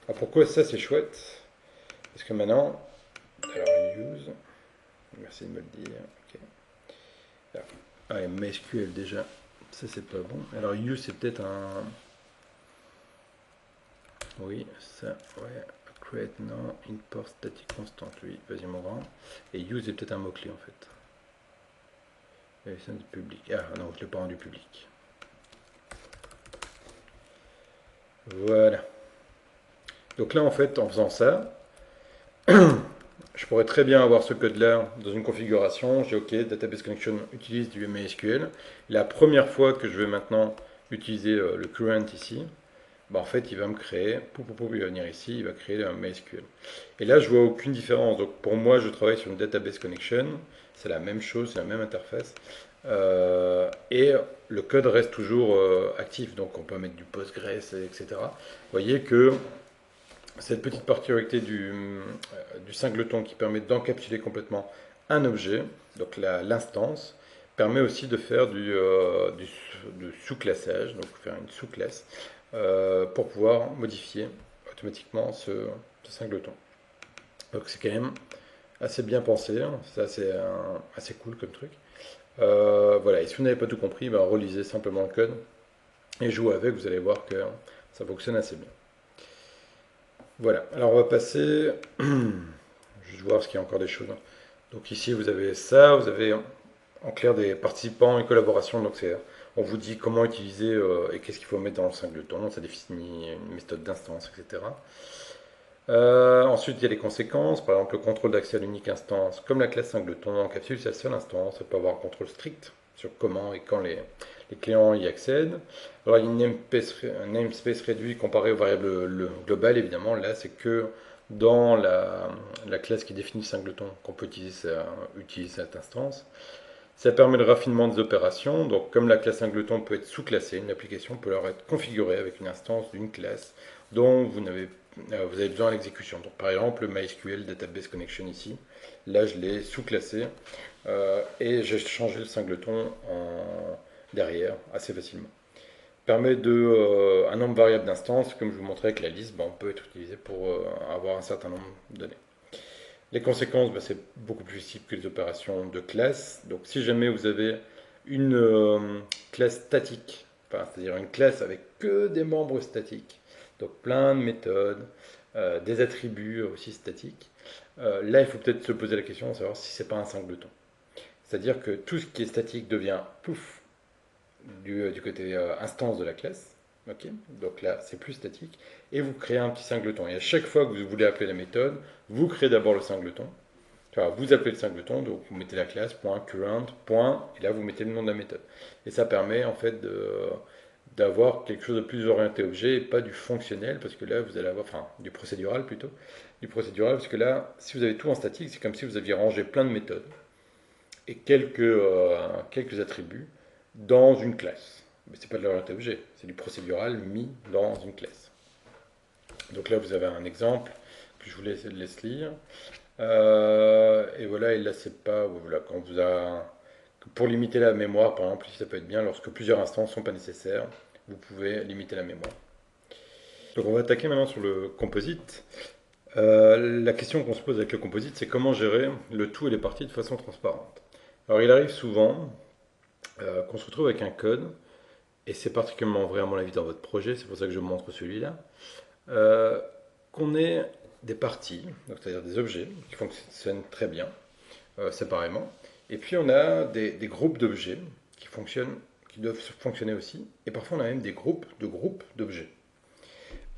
Alors pourquoi ça c'est chouette? Parce que maintenant, alors use. Merci de me le dire. Ok. Alors, MySQL déjà, ça c'est pas bon. Alors use c'est peut-être un... Oui, ça, ouais. Create, non. Import static constant, oui. Vas-y mon grand. Et use est peut-être un mot-clé en fait. Et ça du public. Ah non, je l'ai pas rendu public. Voilà. Donc là en fait, en faisant ça, je pourrais très bien avoir ce code-là dans une configuration. J'ai OK, Database Connection utilise du MySQL. La première fois que je vais maintenant utiliser le current ici, bah en fait, il va me créer, il va venir ici, il va créer un MySQL. Et là, je vois aucune différence. Donc pour moi, je travaille sur une Database Connection. C'est la même chose, c'est la même interface. Et le code reste toujours actif. Donc on peut mettre du Postgres, etc. Vous voyez que cette petite particularité du singleton qui permet d'encapsuler complètement un objet, donc l'instance, permet aussi de faire du sous-classage, donc faire une sous-classe, pour pouvoir modifier automatiquement ce singleton. Donc c'est quand même assez bien pensé, hein. C'est assez cool comme truc. Voilà, et si vous n'avez pas tout compris, ben, relisez simplement le code et jouez avec, vous allez voir que ça fonctionne assez bien. Voilà, alors on va passer, je vais voir ce qu'il y a encore des choses. Donc ici vous avez ça, vous avez en clair des participants et collaborations, donc on vous dit comment utiliser et qu'est-ce qu'il faut mettre dans le singleton, ça définit une méthode d'instance, etc. Ensuite il y a les conséquences, par exemple le contrôle d'accès à l'unique instance, comme la classe singleton encapsule sa seule instance, ça peut avoir un contrôle strict sur comment et quand les clients y accèdent. Alors il y a un namespace réduit comparé aux variables globales, évidemment, là c'est que dans la classe qui définit singleton qu'on peut utiliser cette instance. Ça permet le raffinement des opérations, donc comme la classe singleton peut être sous-classée, une application peut alors être configurée avec une instance d'une classe dont vous avez besoin à l'exécution. Donc par exemple le MySQL Database Connection ici, là je l'ai sous-classé et j'ai changé le singleton derrière assez facilement. Permet un nombre variable d'instances, comme je vous montrais avec la liste, on peut être utilisé pour avoir un certain nombre de données. Les conséquences, c'est beaucoup plus visible que les opérations de classe. Donc si jamais vous avez une classe statique, c'est-à-dire une classe avec que des membres statiques, donc plein de méthodes, des attributs aussi statiques, là il faut peut-être se poser la question de savoir si c'est pas un singleton. C'est-à-dire que tout ce qui est statique devient pouf du côté instance de la classe. Okay, donc là, c'est plus statique. Et vous créez un petit singleton. Et à chaque fois que vous voulez appeler la méthode, vous créez d'abord le singleton. Enfin, vous appelez le singleton, donc vous mettez la classe, point, current, point, et là vous mettez le nom de la méthode. Et ça permet en fait d'avoir quelque chose de plus orienté objet et pas du fonctionnel, parce que là vous allez avoir, enfin du procédural plutôt, du procédural, parce que là, si vous avez tout en statique, c'est comme si vous aviez rangé plein de méthodes et quelques attributs dans une classe. Mais c'est pas de l'orienté objet, c'est du procédural mis dans une classe. Donc là, vous avez un exemple que je vous laisse lire. Et voilà, et là, c'est pas. Voilà, quand vous a, pour limiter la mémoire, par exemple, ça peut être bien lorsque plusieurs instances ne sont pas nécessaires, vous pouvez limiter la mémoire. Donc on va attaquer maintenant sur le composite. La question qu'on se pose avec le composite, c'est comment gérer le tout et les parties de façon transparente. Alors il arrive souvent qu'on se retrouve avec un code, et c'est particulièrement vrai à mon avis dans votre projet, c'est pour ça que je montre celui-là, qu'on ait des parties, c'est-à-dire des objets qui fonctionnent très bien séparément, et puis on a des groupes d'objets qui doivent fonctionner aussi, et parfois on a même des groupes d'objets.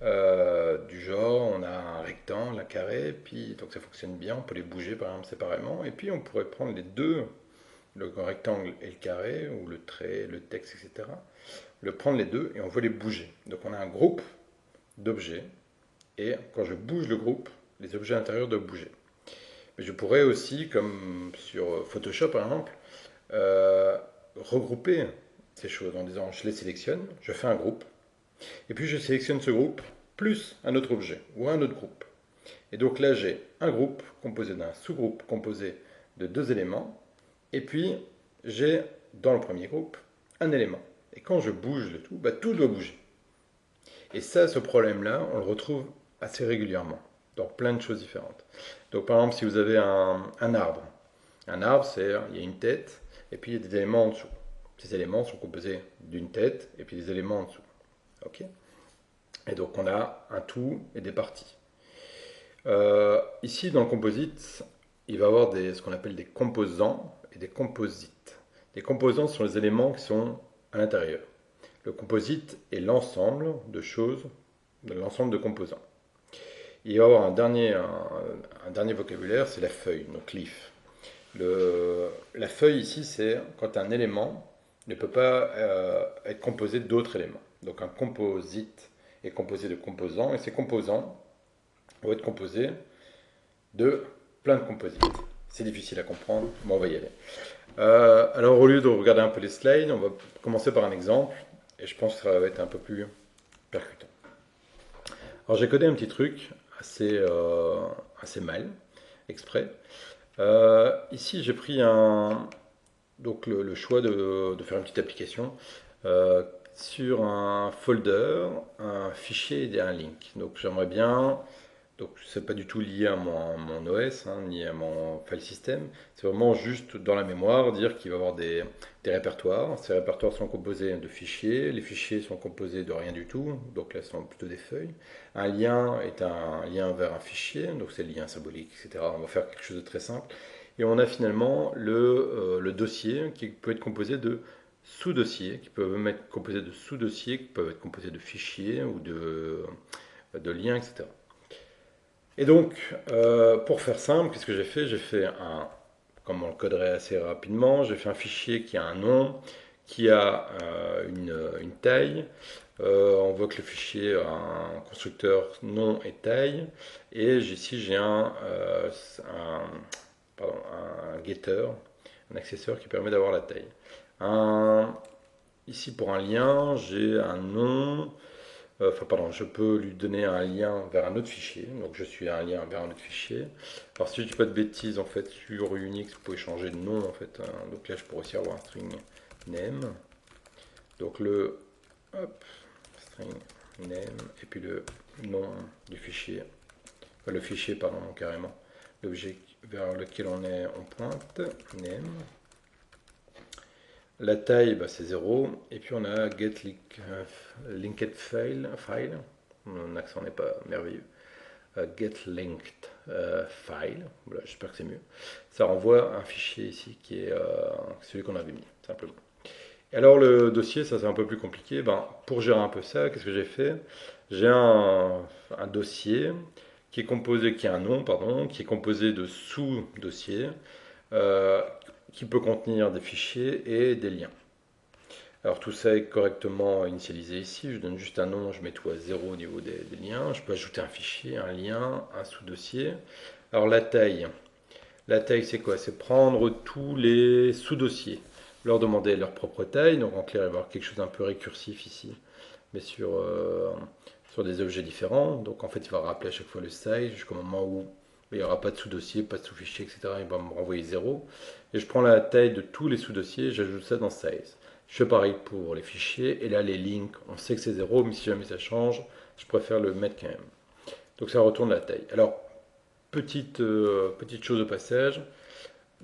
Du genre, on a un rectangle, un carré, puis donc ça fonctionne bien, on peut les bouger par exemple séparément, et puis on pourrait prendre les deux, le rectangle et le carré, ou le trait, le texte, etc. Prendre les deux et on veut les bouger. Donc on a un groupe d'objets, et quand je bouge le groupe, les objets intérieurs doivent bouger. Mais je pourrais aussi, comme sur Photoshop par exemple, regrouper ces choses en disant je les sélectionne, je fais un groupe, et puis je sélectionne ce groupe plus un autre objet ou un autre groupe. Et donc là j'ai un groupe composé d'un sous-groupe composé de deux éléments, et puis j'ai dans le premier groupe un élément. Et quand je bouge le tout, tout doit bouger. Et ça, ce problème-là, on le retrouve assez régulièrement dans plein de choses différentes. Donc par exemple, si vous avez un arbre, c'est il y a une tête et puis il y a des éléments en dessous. Ces éléments sont composés d'une tête et puis des éléments en dessous. Ok. Et donc on a un tout et des parties. Ici, dans le composite, il va y avoir ce qu'on appelle des composants et des composites. Les composants sont les éléments qui sont à l'intérieur. Le composite est l'ensemble de choses, l'ensemble de composants. Il va y avoir un dernier vocabulaire, c'est la feuille, donc leaf. La feuille ici, c'est quand un élément ne peut pas être composé d'autres éléments. Donc un composite est composé de composants, et ces composants vont être composés de plein de composites. C'est difficile à comprendre, mais on va y aller. Alors au lieu de regarder un peu les slides, on va commencer par un exemple, et je pense que ça va être un peu plus percutant. Alors j'ai codé un petit truc assez mal, exprès. Ici j'ai pris donc le choix de faire une petite application sur un folder, un fichier et un link. Donc j'aimerais bien, donc c'est pas du tout lié à mon OS, ni à mon file system, c'est vraiment juste dans la mémoire dire qu'il va y avoir des répertoires. Ces répertoires sont composés de fichiers, les fichiers sont composés de rien du tout, donc là ce sont plutôt des feuilles. Un lien est un lien vers un fichier, donc c'est le lien symbolique, etc. On va faire quelque chose de très simple. Et on a finalement le dossier qui peut être composé de sous-dossiers, qui peuvent être composés de sous-dossiers, qui peuvent être composés de fichiers ou de liens, etc. Et donc, pour faire simple, qu'est-ce que j'ai fait? J'ai fait comme on le coderait assez rapidement, j'ai fait un fichier qui a un nom, qui a une taille. On voit que le fichier a un constructeur nom et taille. Et ici, j'ai un getter, un accesseur qui permet d'avoir la taille. Ici, pour un lien, j'ai un nom. Je peux lui donner un lien vers un autre fichier. Donc, je suis un lien vers un autre fichier. Alors, si je dis pas de bêtises, en fait, sur Unix, vous pouvez changer de nom, en fait. Donc là, je pourrais aussi avoir un string name. Donc, string name, et puis le nom du fichier. Enfin, le fichier, pardon, carrément. L'objet vers lequel on pointe, name. La taille, c'est 0. Et puis on a get linked file. Mon accent n'est pas merveilleux. Get linked file. Voilà, j'espère que c'est mieux. Ça renvoie un fichier ici qui est celui qu'on avait mis, simplement. Et alors le dossier, ça c'est un peu plus compliqué. Pour gérer un peu ça, qu'est-ce que j'ai fait? J'ai un dossier qui a un nom, pardon, qui est composé de sous-dossiers. Qui peut contenir des fichiers et des liens. Alors tout ça est correctement initialisé ici, je donne juste un nom, je mets tout à 0 au niveau des liens, je peux ajouter un fichier, un lien, un sous-dossier. Alors la taille c'est quoi? C'est prendre tous les sous-dossiers, leur demander leur propre taille, donc en clair il va y avoir quelque chose d'un peu récursif ici, mais sur des objets différents, donc en fait il va rappeler à chaque fois le size jusqu'au moment où il n'y aura pas de sous-dossier, pas de sous-fichier, etc. Il va me renvoyer 0. Et je prends la taille de tous les sous-dossiers, j'ajoute ça dans size. Je fais pareil pour les fichiers. Et là, les links, on sait que c'est 0, mais si jamais ça change, je préfère le mettre quand même. Donc ça retourne la taille. Alors, petite chose au passage.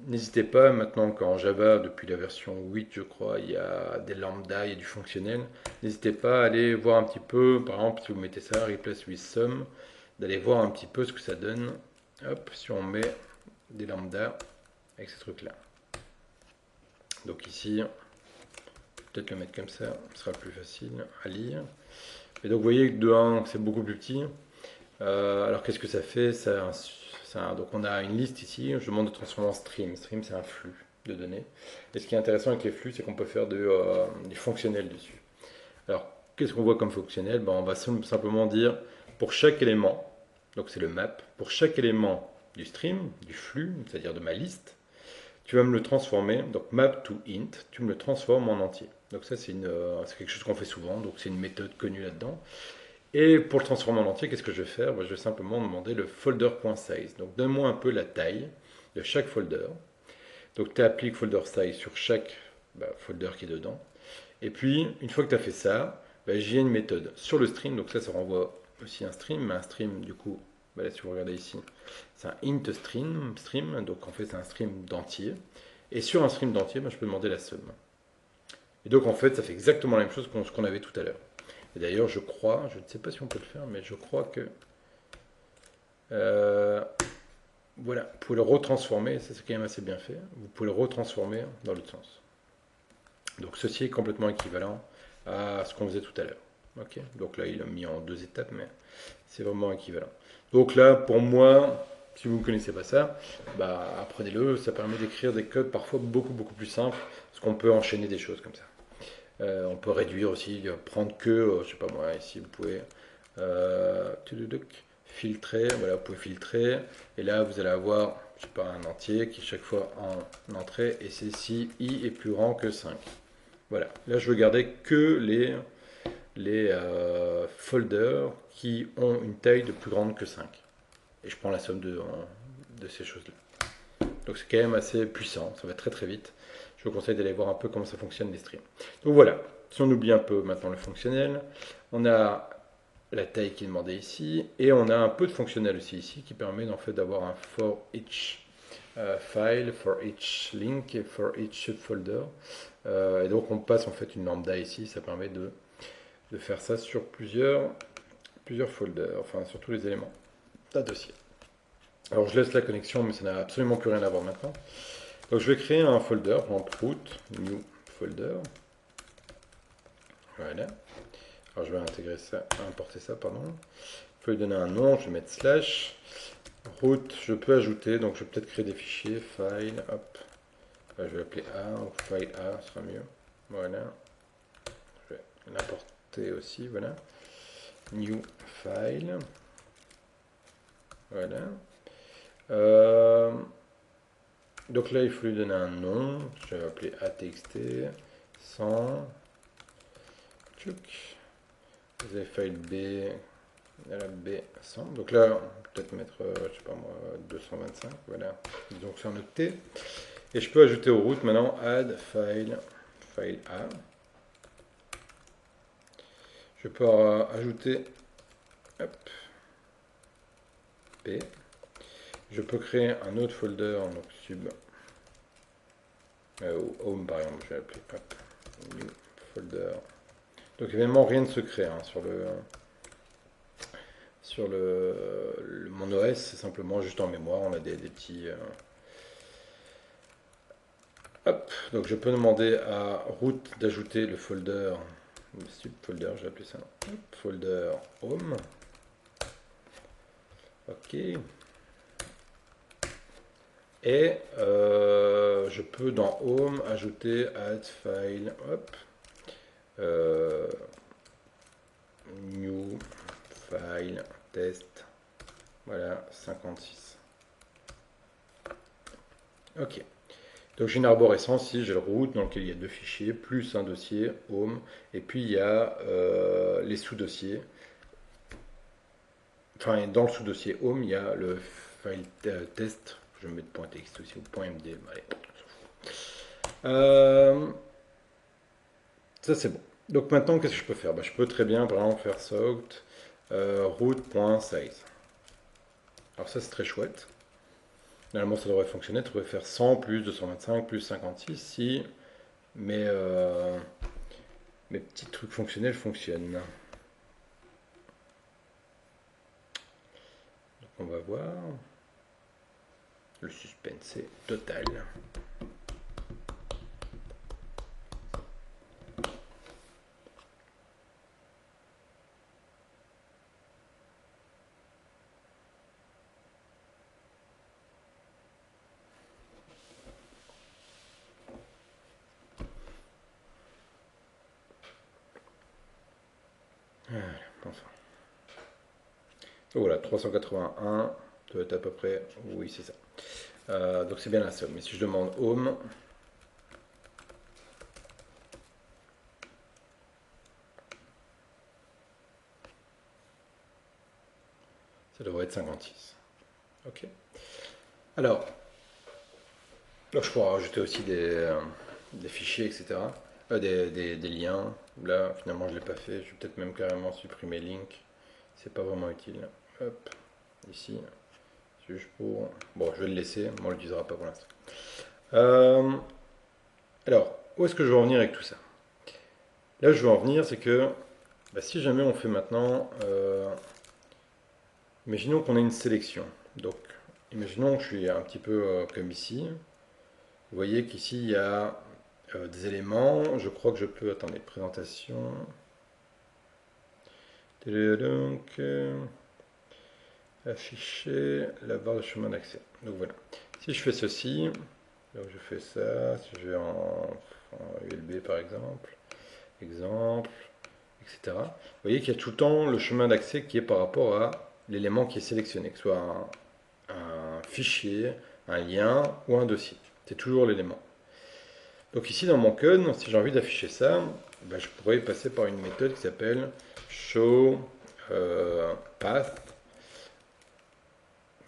N'hésitez pas, maintenant qu'en Java, depuis la version 8, je crois, il y a des lambda, il y a du fonctionnel. N'hésitez pas à aller voir un petit peu, par exemple, si vous mettez ça, replace with sum, d'aller voir un petit peu ce que ça donne. Hop, si on met des lambda avec ces trucs là. Donc ici, peut-être le mettre comme ça, ce sera plus facile à lire. Et donc vous voyez que de 1 c'est beaucoup plus petit. Alors qu'est-ce que ça fait donc on a une liste ici, je demande de transformer en stream. Stream c'est un flux de données. Et ce qui est intéressant avec les flux, c'est qu'on peut faire du fonctionnel dessus. Alors qu'est-ce qu'on voit comme fonctionnel? On va simplement dire pour chaque élément, donc c'est le map, pour chaque élément du stream, du flux, c'est-à-dire de ma liste, tu vas me le transformer, donc map to int, tu me le transformes en entier. Donc ça c'est quelque chose qu'on fait souvent, donc c'est une méthode connue là-dedans. Et pour le transformer en entier, qu'est-ce que je vais faire? Je vais simplement demander le folder.size. Donc donne-moi un peu la taille de chaque folder. Donc tu appliques folder size sur chaque folder qui est dedans. Et puis, une fois que tu as fait ça, j'ai une méthode sur le stream. Donc ça renvoie aussi un stream, mais un stream, du coup, là, si vous regardez ici, c'est un int stream. Donc en fait, c'est un stream d'entier. Et sur un stream d'entier, je peux demander la somme. Et donc en fait, ça fait exactement la même chose qu'on avait tout à l'heure. Et d'ailleurs, je crois, je ne sais pas si on peut le faire, mais je crois que euh, voilà, vous pouvez le retransformer, ça c'est quand même assez bien fait. Vous pouvez le retransformer dans l'autre sens. Donc ceci est complètement équivalent à ce qu'on faisait tout à l'heure. Ok, donc là il a mis en deux étapes, mais c'est vraiment équivalent. Donc là, pour moi, si vous ne connaissez pas ça, bah, apprenez-le. Ça permet d'écrire des codes parfois beaucoup plus simples, parce qu'on peut enchaîner des choses comme ça. On peut réduire aussi, prendre que, je sais pas moi, ici vous pouvez filtrer, voilà, vous pouvez filtrer, et là vous allez avoir, je sais pas, un entier qui est chaque fois en entrée, et c'est si i est plus grand que 5. Voilà, là je veux garder que les folders qui ont une taille de plus grande que 5. Et je prends la somme de ces choses-là. Donc c'est quand même assez puissant, ça va très vite. Je vous conseille d'aller voir un peu comment ça fonctionne les streams. Donc voilà, si on oublie un peu maintenant le fonctionnel, on a la taille qui est demandée ici, et on a un peu de fonctionnel aussi ici qui permet en fait d'avoir un for each file, for each link et for each folder. Et donc on passe en fait une lambda ici, ça permet de faire ça sur plusieurs folders, enfin sur tous les éléments d'un dossier. Alors je laisse la connexion, mais ça n'a absolument plus rien à voir maintenant. Donc je vais créer un folder, en root, new folder. Voilà. Alors je vais intégrer ça, importer ça, pardon. Je peux lui donner un nom, je vais mettre slash. Root, je peux ajouter, donc je vais peut-être créer des fichiers, file, hop. Je vais l'appeler A, ou file A sera mieux. Voilà. Je vais l'importer aussi, voilà. New file. Voilà. Donc là, il faut lui donner un nom. Je vais appeler atxt 100. Tchouk. Vous avez file B, la B 100. Donc là, on peut peut-être mettre, je sais pas moi, 225. Voilà. Disons que c'est un octet. Et je peux ajouter au root maintenant add file, file A. Je peux ajouter hop, P. Je peux créer un autre folder, donc sub, home par exemple, je vais l'appeler hop, new folder. Donc évidemment rien de secret hein, sur mon OS, c'est simplement juste en mémoire, on a des petits... hop, donc je peux demander à root d'ajouter le folder, le subfolder, j'ai appelé ça, hop, folder home. Ok. Et je peux dans home ajouter add file, hop, new file test, voilà, 56. Ok. Donc j'ai une arborescence, ici j'ai le root dans lequel il y a deux fichiers, plus un dossier, home, et puis il y a les sous-dossiers. Enfin, dans le sous-dossier home, il y a le file test, je vais mettre .txt aussi, ou .md, allez, on s'en fout. Ça c'est bon. Donc maintenant, qu'est-ce que je peux faire? Je peux très bien, par exemple, faire soaked root.size. Alors ça c'est très chouette. Normalement ça devrait fonctionner, tu devrais faire 100 plus 225 plus 56 si mes petits trucs fonctionnels fonctionnent. Donc on va voir. Le suspense est total. Enfin. Donc voilà, 381 doit être à peu près. Oui, c'est ça. Donc c'est bien la somme. Mais si je demande home, ça devrait être 56. Ok. Alors, là je pourrais rajouter aussi des fichiers, etc. Des liens. Là, finalement, je ne l'ai pas fait. Je vais peut-être même carrément supprimer link. C'est pas vraiment utile. Hop, ici. C'est juste pour. Bon, je vais le laisser, mais on ne l'utilisera pas pour l'instant. Alors, où est-ce que je veux en venir avec tout ça? Là, je veux en venir, c'est que si jamais on fait maintenant, imaginons qu'on a une sélection. Donc, imaginons que je suis un petit peu comme ici. Vous voyez qu'ici, il y a des éléments. Je crois que je peux... Attendez, présentation. Donc, afficher la barre de chemin d'accès. Donc voilà. Si je fais ceci, là où je fais ça, si je vais en USB par exemple, etc. Vous voyez qu'il y a tout le temps le chemin d'accès qui est par rapport à l'élément qui est sélectionné, que ce soit un fichier, un lien ou un dossier. C'est toujours l'élément. Donc ici dans mon code, si j'ai envie d'afficher ça, ben, je pourrais passer par une méthode qui s'appelle show path.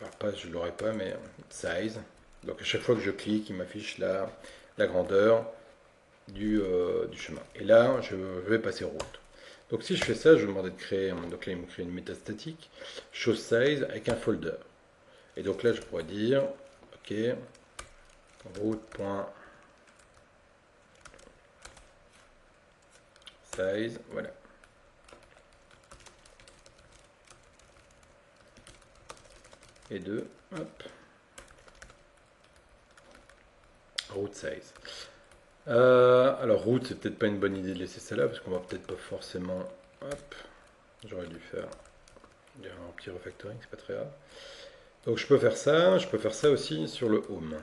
Alors path, je ne l'aurai pas, mais size. Donc à chaque fois que je clique, il m'affiche la grandeur du chemin. Et là, je vais passer route. Donc si je fais ça, je vais demander de créer, donc là il me crée une méthode statique, show size avec un folder. Et donc là je pourrais dire, ok, route.size, voilà. Et deux, hop, route size. Alors route, c'est peut-être pas une bonne idée de laisser ça là, parce qu'on va peut-être pas forcément, hop, j'aurais dû faire un petit refactoring, c'est pas très grave. Donc je peux faire ça aussi sur le home.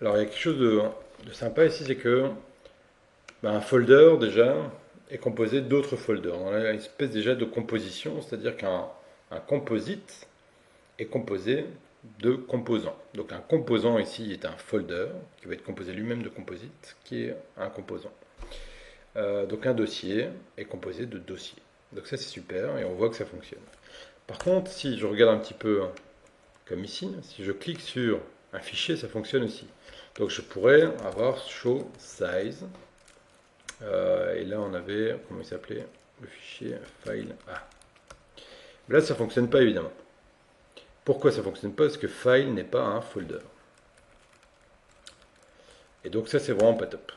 Alors il y a quelque chose de sympa ici, c'est que un folder déjà est composé d'autres folders. On a une espèce déjà de composition, c'est-à-dire qu'un composite est composé de composants. Donc un composant ici est un folder qui va être composé lui-même de composite, qui est un composant. Donc un dossier est composé de dossiers. Donc ça c'est super et on voit que ça fonctionne. Par contre, si je regarde un petit peu comme ici, si je clique sur un fichier, ça fonctionne aussi. Donc je pourrais avoir show size. Et là on avait, comment il s'appelait, le fichier file A. Là ça ne fonctionne pas évidemment. Pourquoi ça ne fonctionne pas? Parce que file n'est pas un folder. Et donc ça c'est vraiment pas top.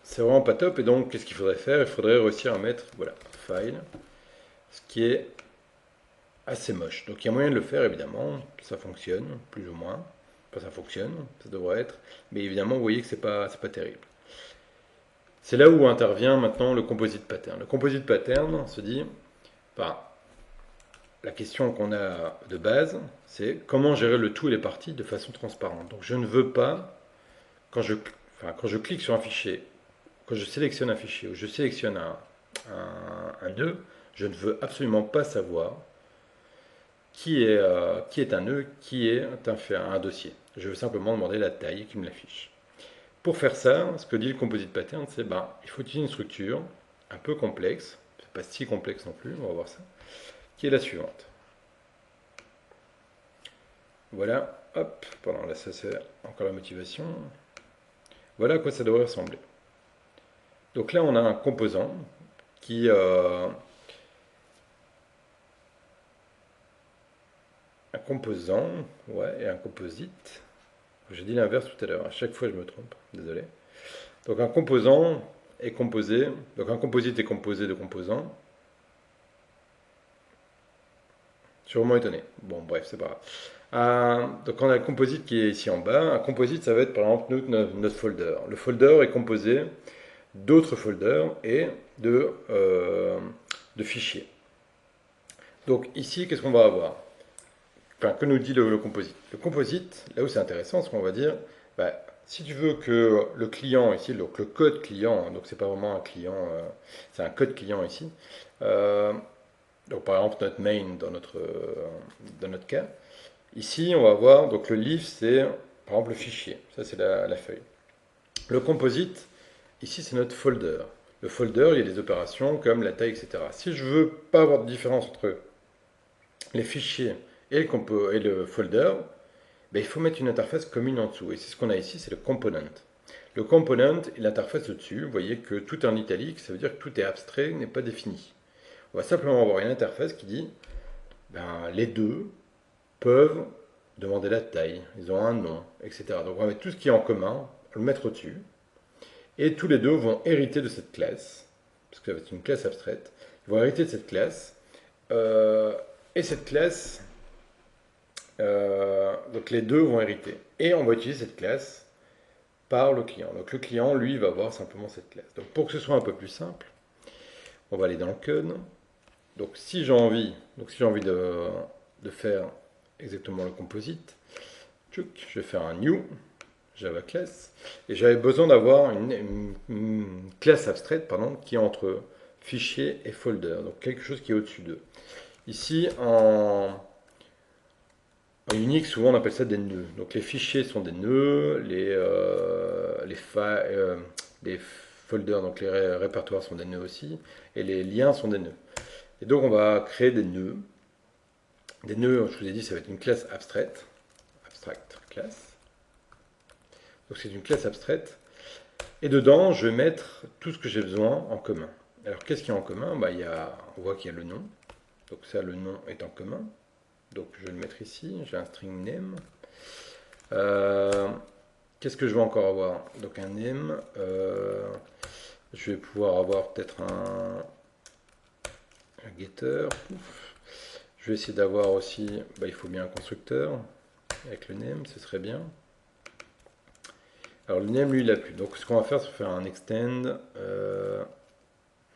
C'est vraiment pas top et donc qu'est-ce qu'il faudrait faire? Il faudrait réussir à mettre, voilà, file, ce qui est assez moche. Donc il y a moyen de le faire évidemment, ça fonctionne, plus ou moins. Enfin, ça fonctionne, ça devrait être. Mais évidemment vous voyez que c'est pas terrible. C'est là où intervient maintenant le composite pattern. Le composite pattern se dit, enfin, la question qu'on a de base, c'est comment gérer le tout et les parties de façon transparente. Donc je ne veux pas, quand je clique sur un fichier, quand je sélectionne un fichier ou je sélectionne un nœud, je ne veux absolument pas savoir qui est un nœud, qui est un dossier. Je veux simplement demander la taille qui me l'affiche. Pour faire ça, ce que dit le composite pattern, c'est il faut utiliser une structure un peu complexe, c'est pas si complexe non plus, on va voir ça, qui est la suivante. Voilà, hop, pardon, là ça c'est encore la motivation. Voilà à quoi ça devrait ressembler. Donc là on a un composant qui... un composant, ouais, et un composite. J'ai dit l'inverse tout à l'heure, à chaque fois je me trompe, désolé. Donc un composant est composé, donc un composite est composé de composants. Je suis vraiment étonné. Bon, bref, c'est pas grave. Donc on a le composite qui est ici en bas. Un composite, ça va être par exemple notre folder. Le folder est composé d'autres folders et de fichiers. Donc ici, qu'est-ce qu'on va avoir? Enfin, que nous dit le composite? Le composite, là où c'est intéressant, c'est qu'on va dire, si tu veux que le client ici, donc le code client, donc c'est pas vraiment un client, c'est un code client ici. Donc par exemple notre main dans notre cas. Ici, on va voir, donc le leaf, c'est par exemple le fichier. Ça, c'est la feuille. Le composite, ici, c'est notre folder. Le folder, il y a des opérations comme la taille, etc. Si je veux pas avoir de différence entre les fichiers et le folder, il faut mettre une interface commune en dessous. Et c'est ce qu'on a ici, c'est le component. Le component et l'interface au-dessus, vous voyez que tout est en italique, ça veut dire que tout est abstrait, n'est pas défini. On va simplement avoir une interface qui dit, les deux peuvent demander la taille, ils ont un nom, etc. Donc on va mettre tout ce qui est en commun, le mettre au-dessus. Et tous les deux vont hériter de cette classe, parce que ça va être une classe abstraite. Ils vont hériter de cette classe. Et cette classe, donc les deux vont hériter. Et on va utiliser cette classe par le client. Donc le client, lui, va avoir simplement cette classe. Donc pour que ce soit un peu plus simple, on va aller dans le code. Donc si j'ai envie, de faire exactement le composite, je vais faire un new Java class, et j'avais besoin d'avoir une classe abstraite pardon, qui est entre fichier et folder, donc quelque chose qui est au-dessus d'eux. Ici, en Unix, souvent on appelle ça des nœuds. Donc les fichiers sont des nœuds, les folders, donc les répertoires sont des nœuds aussi, et les liens sont des nœuds. Et donc on va créer des nœuds. Des nœuds, je vous ai dit, ça va être une classe abstraite, abstract class. Donc c'est une classe abstraite. Et dedans, je vais mettre tout ce que j'ai besoin en commun. Alors qu'est-ce qu'il y a en commun? On voit qu'il y a le nom. Donc ça, le nom est en commun. Donc je vais le mettre ici. J'ai un string name. Qu'est-ce que je vais encore avoir? Donc un name. Je vais pouvoir avoir peut-être un getter. Je vais essayer d'avoir aussi, il faut bien un constructeur avec le name, ce serait bien. Alors le name, lui, il n'a plus. Donc ce qu'on va faire, c'est faire un extend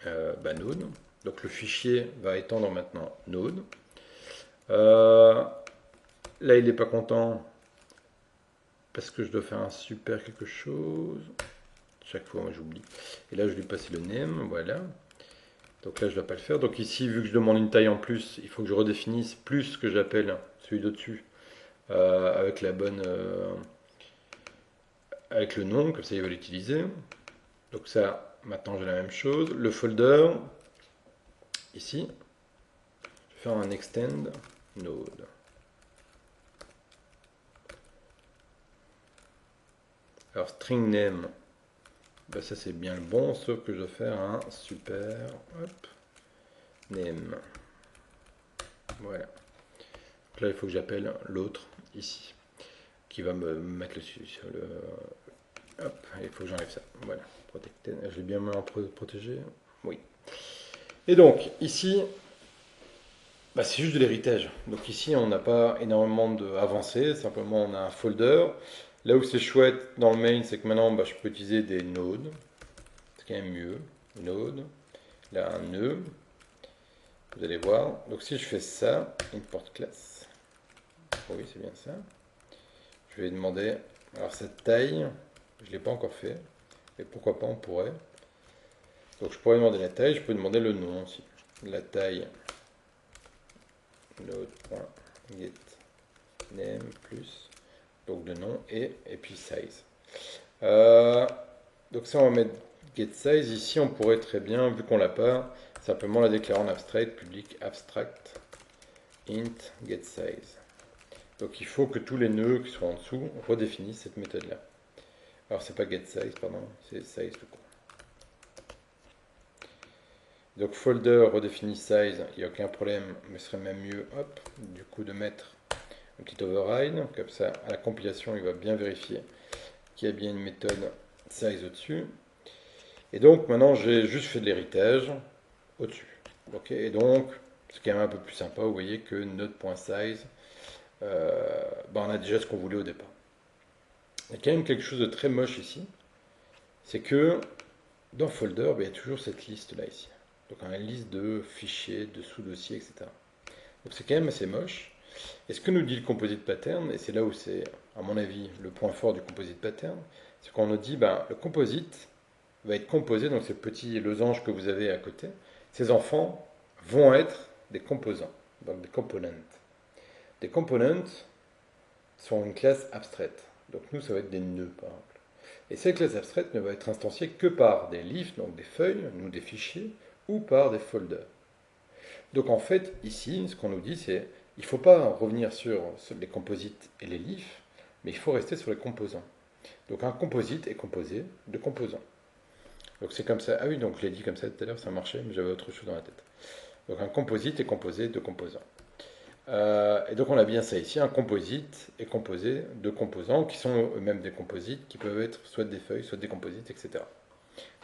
node. Donc le fichier va étendre maintenant node. Là, il n'est pas content parce que je dois faire un super quelque chose. Chaque fois, moi, j'oublie. Et là, je lui passe le name, voilà. Donc là, je ne dois pas le faire. Donc ici, vu que je demande une taille en plus, il faut que je redéfinisse plus ce que j'appelle celui d'au-dessus avec la bonne... avec le nom, comme ça il va l'utiliser. Donc ça, maintenant j'ai la même chose. Le folder, ici, je vais faire un extend node. Alors string name, ça c'est bien le bon, sauf que je dois faire un super name. Voilà. Donc là il faut que j'appelle l'autre ici, qui va me mettre sur le... Hop, il faut que j'enlève ça. Voilà. Protected. Je l'ai bien protégé. Oui. Et donc, ici, c'est juste de l'héritage. Donc ici, on n'a pas énormément d'avancées. Simplement, on a un folder. Là où c'est chouette dans le main, c'est que maintenant, je peux utiliser des nodes. C'est quand même mieux. Node. Là, un nœud. Vous allez voir. Donc si je fais ça, import class. Oui, c'est bien ça. Je vais demander... Alors cette taille, je ne l'ai pas encore fait. Et pourquoi pas, on pourrait. Donc je pourrais demander la taille, je peux demander le nom aussi. La taille node.get name plus donc le nom et puis size. Donc ça on va mettre get size. Ici on pourrait très bien, vu qu'on l'a pas, simplement la déclarer en abstract, public abstract int get size. Donc il faut que tous les nœuds qui sont en dessous redéfinissent cette méthode là. Alors c'est pas get size, pardon, c'est size tout court. Donc folder redéfinit size, il n'y a aucun problème, mais ce serait même mieux, du coup de mettre un petit override, comme ça à la compilation il va bien vérifier qu'il y a bien une méthode size au-dessus. Et donc maintenant j'ai juste fait de l'héritage au-dessus. Ok, et donc c'est quand même un peu plus sympa, vous voyez que node.size, on a déjà ce qu'on voulait au départ. Il y a quand même quelque chose de très moche ici, c'est que dans folder, il y a toujours cette liste là ici. Donc on a une liste de fichiers, de sous-dossiers, etc. Donc c'est quand même assez moche. Et ce que nous dit le composite pattern, et c'est là où c'est, à mon avis, le point fort du composite pattern, c'est qu'on nous dit, le composite va être composé, donc ces petits losanges que vous avez à côté, ces enfants vont être des composants, donc des components. Des components sont une classe abstraite. Donc nous, ça va être des nœuds, par exemple. Et cette classe abstraite ne va être instanciée que par des leafs, donc des feuilles, ou des fichiers, ou par des folders. Donc en fait, ici, ce qu'on nous dit, c'est il ne faut pas revenir sur les composites et les leafs, mais il faut rester sur les composants. Donc un composite est composé de composants. Donc c'est comme ça. Ah oui, donc je l'ai dit comme ça tout à l'heure, ça marchait, mais j'avais autre chose dans la tête. Donc un composite est composé de composants. Et donc on a bien ça ici, un composite est composé de composants qui sont eux-mêmes des composites, qui peuvent être soit des feuilles, soit des composites, etc.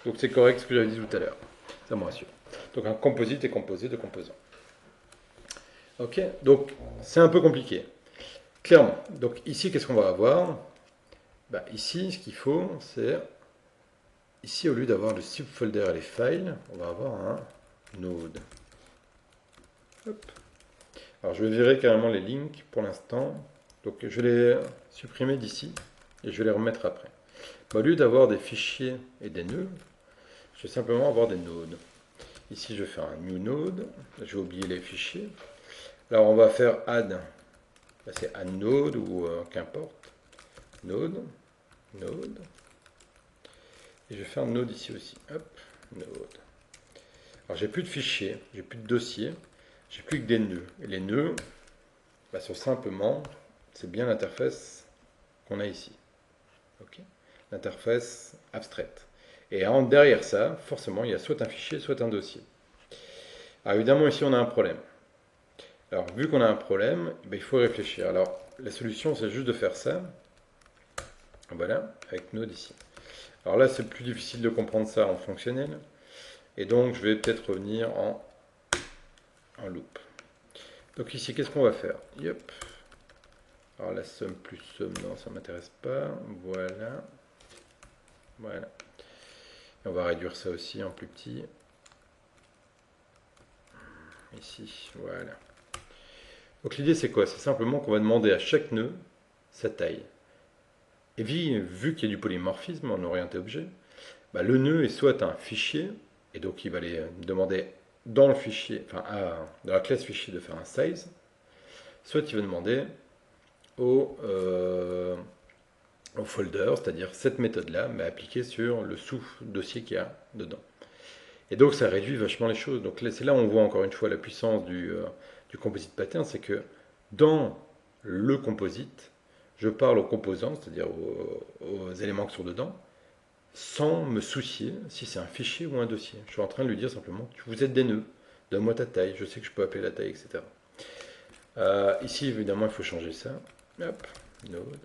Donc c'est correct ce que j'avais dit tout à l'heure. Ça me rassure. Donc un composite est composé de composants. Ok, donc c'est un peu compliqué. Clairement. Donc ici, qu'est-ce qu'on va avoir? Bah, ici, ce qu'il faut, c'est... Ici, au lieu d'avoir le subfolder et les files, on va avoir un node. Hop. Alors je vais virer carrément les links pour l'instant. Donc je vais les supprimer d'ici et je vais les remettre après. Bah, au lieu d'avoir des fichiers et des nœuds, je vais simplement avoir des nodes. Ici je vais faire un new node. Je vais oublier les fichiers. Alors on va faire add. Bah, c'est add node ou qu'importe. Node. Node. Et je vais faire node ici aussi. Hop. Node. Alors j'ai plus de fichiers, j'ai plus de dossiers, j'ai plus que des nœuds. Et les nœuds, bah, sont simplement, c'est bien l'interface qu'on a ici. Okay, l'interface abstraite. Et derrière ça, forcément, il y a soit un fichier, soit un dossier. Alors évidemment, ici, on a un problème. Alors, vu qu'on a un problème, il faut réfléchir. Alors, la solution, c'est juste de faire ça. Voilà, avec Node ici. Alors là, c'est plus difficile de comprendre ça en fonctionnel. Et donc, je vais peut-être revenir en loop. Donc ici, qu'est-ce qu'on va faire? Yep. Alors la somme plus somme, non, ça ne m'intéresse pas. Voilà. Voilà. Et on va réduire ça aussi en plus petit. Ici, voilà. Donc l'idée c'est quoi? C'est simplement qu'on va demander à chaque nœud sa taille. Et vu qu'il y a du polymorphisme en orienté objet, bah, le nœud est soit un fichier, et donc il va aller demander dans le fichier, enfin dans la classe fichier de faire un size, soit il va demander au folder, c'est-à-dire cette méthode-là, mais appliquée sur le sous-dossier qu'il y a dedans. Et donc ça réduit vachement les choses. Donc c'est là où on voit encore une fois la puissance du composite pattern, c'est que dans le composite, je parle aux composants, c'est-à-dire aux éléments qui sont dedans, sans me soucier si c'est un fichier ou un dossier. Je suis en train de lui dire simplement, vous êtes des nœuds, donne-moi ta taille, je sais que je peux appeler la taille, etc. Ici, évidemment, il faut changer ça. Hop, node.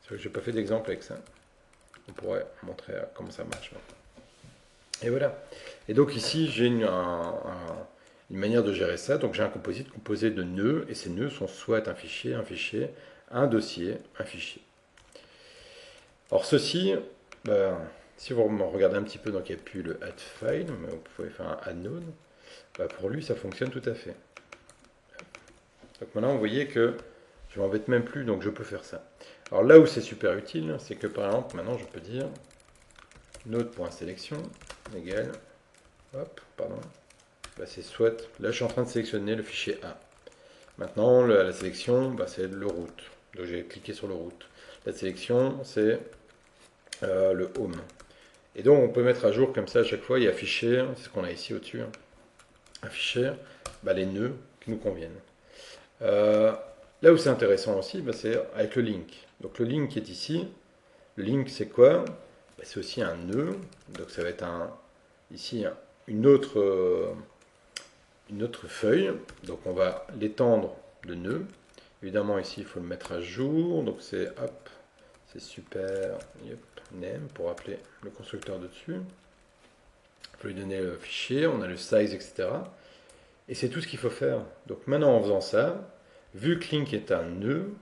C'est vrai que je n'ai pas fait d'exemple avec ça. On pourrait montrer comment ça marche maintenant. Et voilà. Et donc ici, j'ai une manière de gérer ça. Donc j'ai un composite composé de nœuds, et ces nœuds sont soit un fichier, un dossier, un fichier. Or ceci, ben, si vous regardez un petit peu, donc il n'y a plus le add file, mais vous pouvez faire un add node. Ben, pour lui, ça fonctionne tout à fait. Donc maintenant, vous voyez que je m'embête même plus, donc je peux faire ça. Alors là où c'est super utile, c'est que par exemple, maintenant je peux dire node.sélection égale, hop, pardon, bah, c'est soit, là je suis en train de sélectionner le fichier A. Maintenant, la sélection, bah, c'est le root. Donc j'ai cliqué sur le root. La sélection, c'est le home. Et donc on peut mettre à jour comme ça à chaque fois, il y a afficher, c'est ce qu'on a ici au-dessus, hein, afficher bah, les nœuds qui nous conviennent. Là où c'est intéressant aussi, bah, c'est avec le link. Donc le link qui est ici, le link c'est quoi? Bah, c'est aussi un nœud, donc ça va être ici une autre feuille, donc on va l'étendre de nœud. Évidemment ici il faut le mettre à jour, donc c'est hop, c'est super, yep, name pour appeler le constructeur de dessus. Il faut lui donner le fichier, on a le size, etc. Et c'est tout ce qu'il faut faire. Donc maintenant en faisant ça, vu que link est un nœud,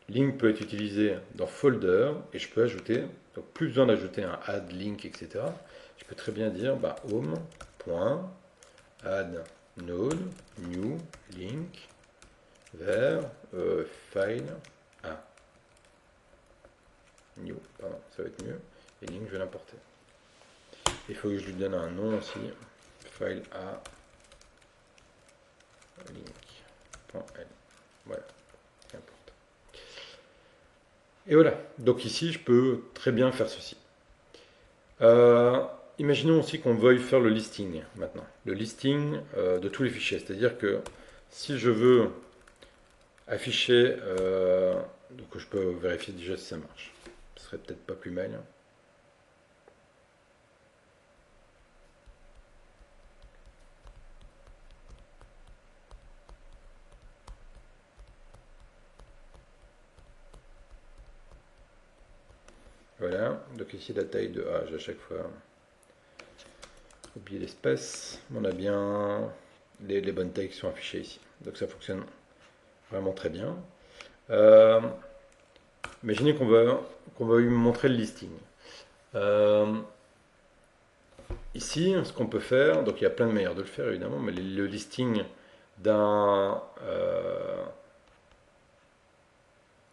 link peut être utilisé dans folder, et je peux ajouter, donc plus besoin d'ajouter un add link, etc. Je peux très bien dire bah, home.add node new link vers file A. New, pardon, ça va être mieux. Et link, je vais l'importer. Il faut que je lui donne un nom aussi. File A link.l. Voilà, qu'importe. Et voilà. Donc ici, je peux très bien faire ceci. Imaginons aussi qu'on veuille faire le listing maintenant. Le listing de tous les fichiers. C'est-à-dire que si je veux afficher, donc je peux vérifier déjà si ça marche. Ce serait peut-être pas plus mal. Voilà, donc ici la taille de A, à chaque fois oublier l'espace, on a bien les bonnes tailles qui sont affichées ici. Donc ça fonctionne vraiment très bien. Imaginez qu'on va lui montrer le listing. Ici, ce qu'on peut faire, donc il y a plein de manières de le faire évidemment, mais le listing d'un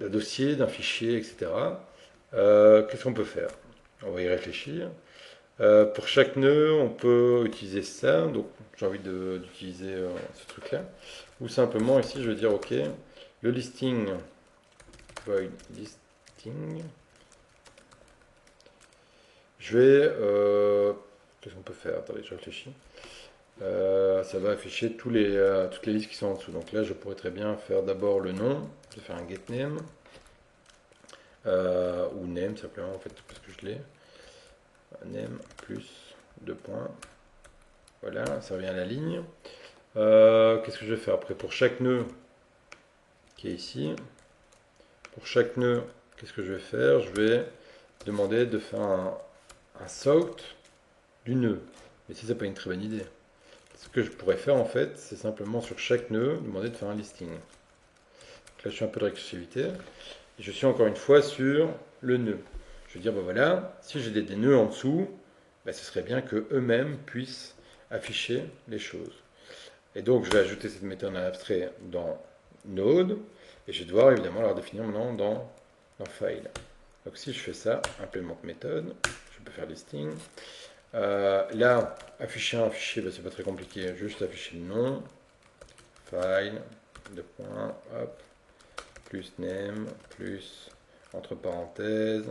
dossier, d'un fichier, etc. Qu'est-ce qu'on peut faire? On va y réfléchir. Pour chaque nœud, on peut utiliser ça. Donc, j'ai envie d'utiliser ce truc-là. Ou simplement, ici, je vais dire, OK, le listing, void listing. Je vais... qu'est-ce qu'on peut faire? Attendez, je réfléchis. Ça va afficher toutes les listes qui sont en dessous. Donc là, je pourrais très bien faire d'abord le nom. Je vais faire un getName. Ou name, simplement, en fait, parce que je l'ai. Name plus 2 points. Voilà, ça revient à la ligne. Qu'est-ce que je vais faire après? Pour chaque nœud qui est ici, pour chaque nœud, qu'est-ce que je vais faire? Je vais demander de faire un sort du nœud. Mais si c'est pas une très bonne idée. Ce que je pourrais faire en fait, c'est simplement sur chaque nœud, demander de faire un listing. Donc là, je suis un peu de récursivité. Et je suis encore une fois sur le nœud. Je vais dire, ben voilà, si j'ai des nœuds en dessous, ben ce serait bien que eux-mêmes puissent afficher les choses. Et donc, je vais ajouter cette méthode en abstrait dans Node, et je vais devoir évidemment la redéfinir maintenant dans File. Donc, si je fais ça, implémente méthode, je peux faire listing. Là, afficher un fichier, ben, c'est pas très compliqué, juste afficher le nom, File, deux points, hop, plus name, plus, entre parenthèses,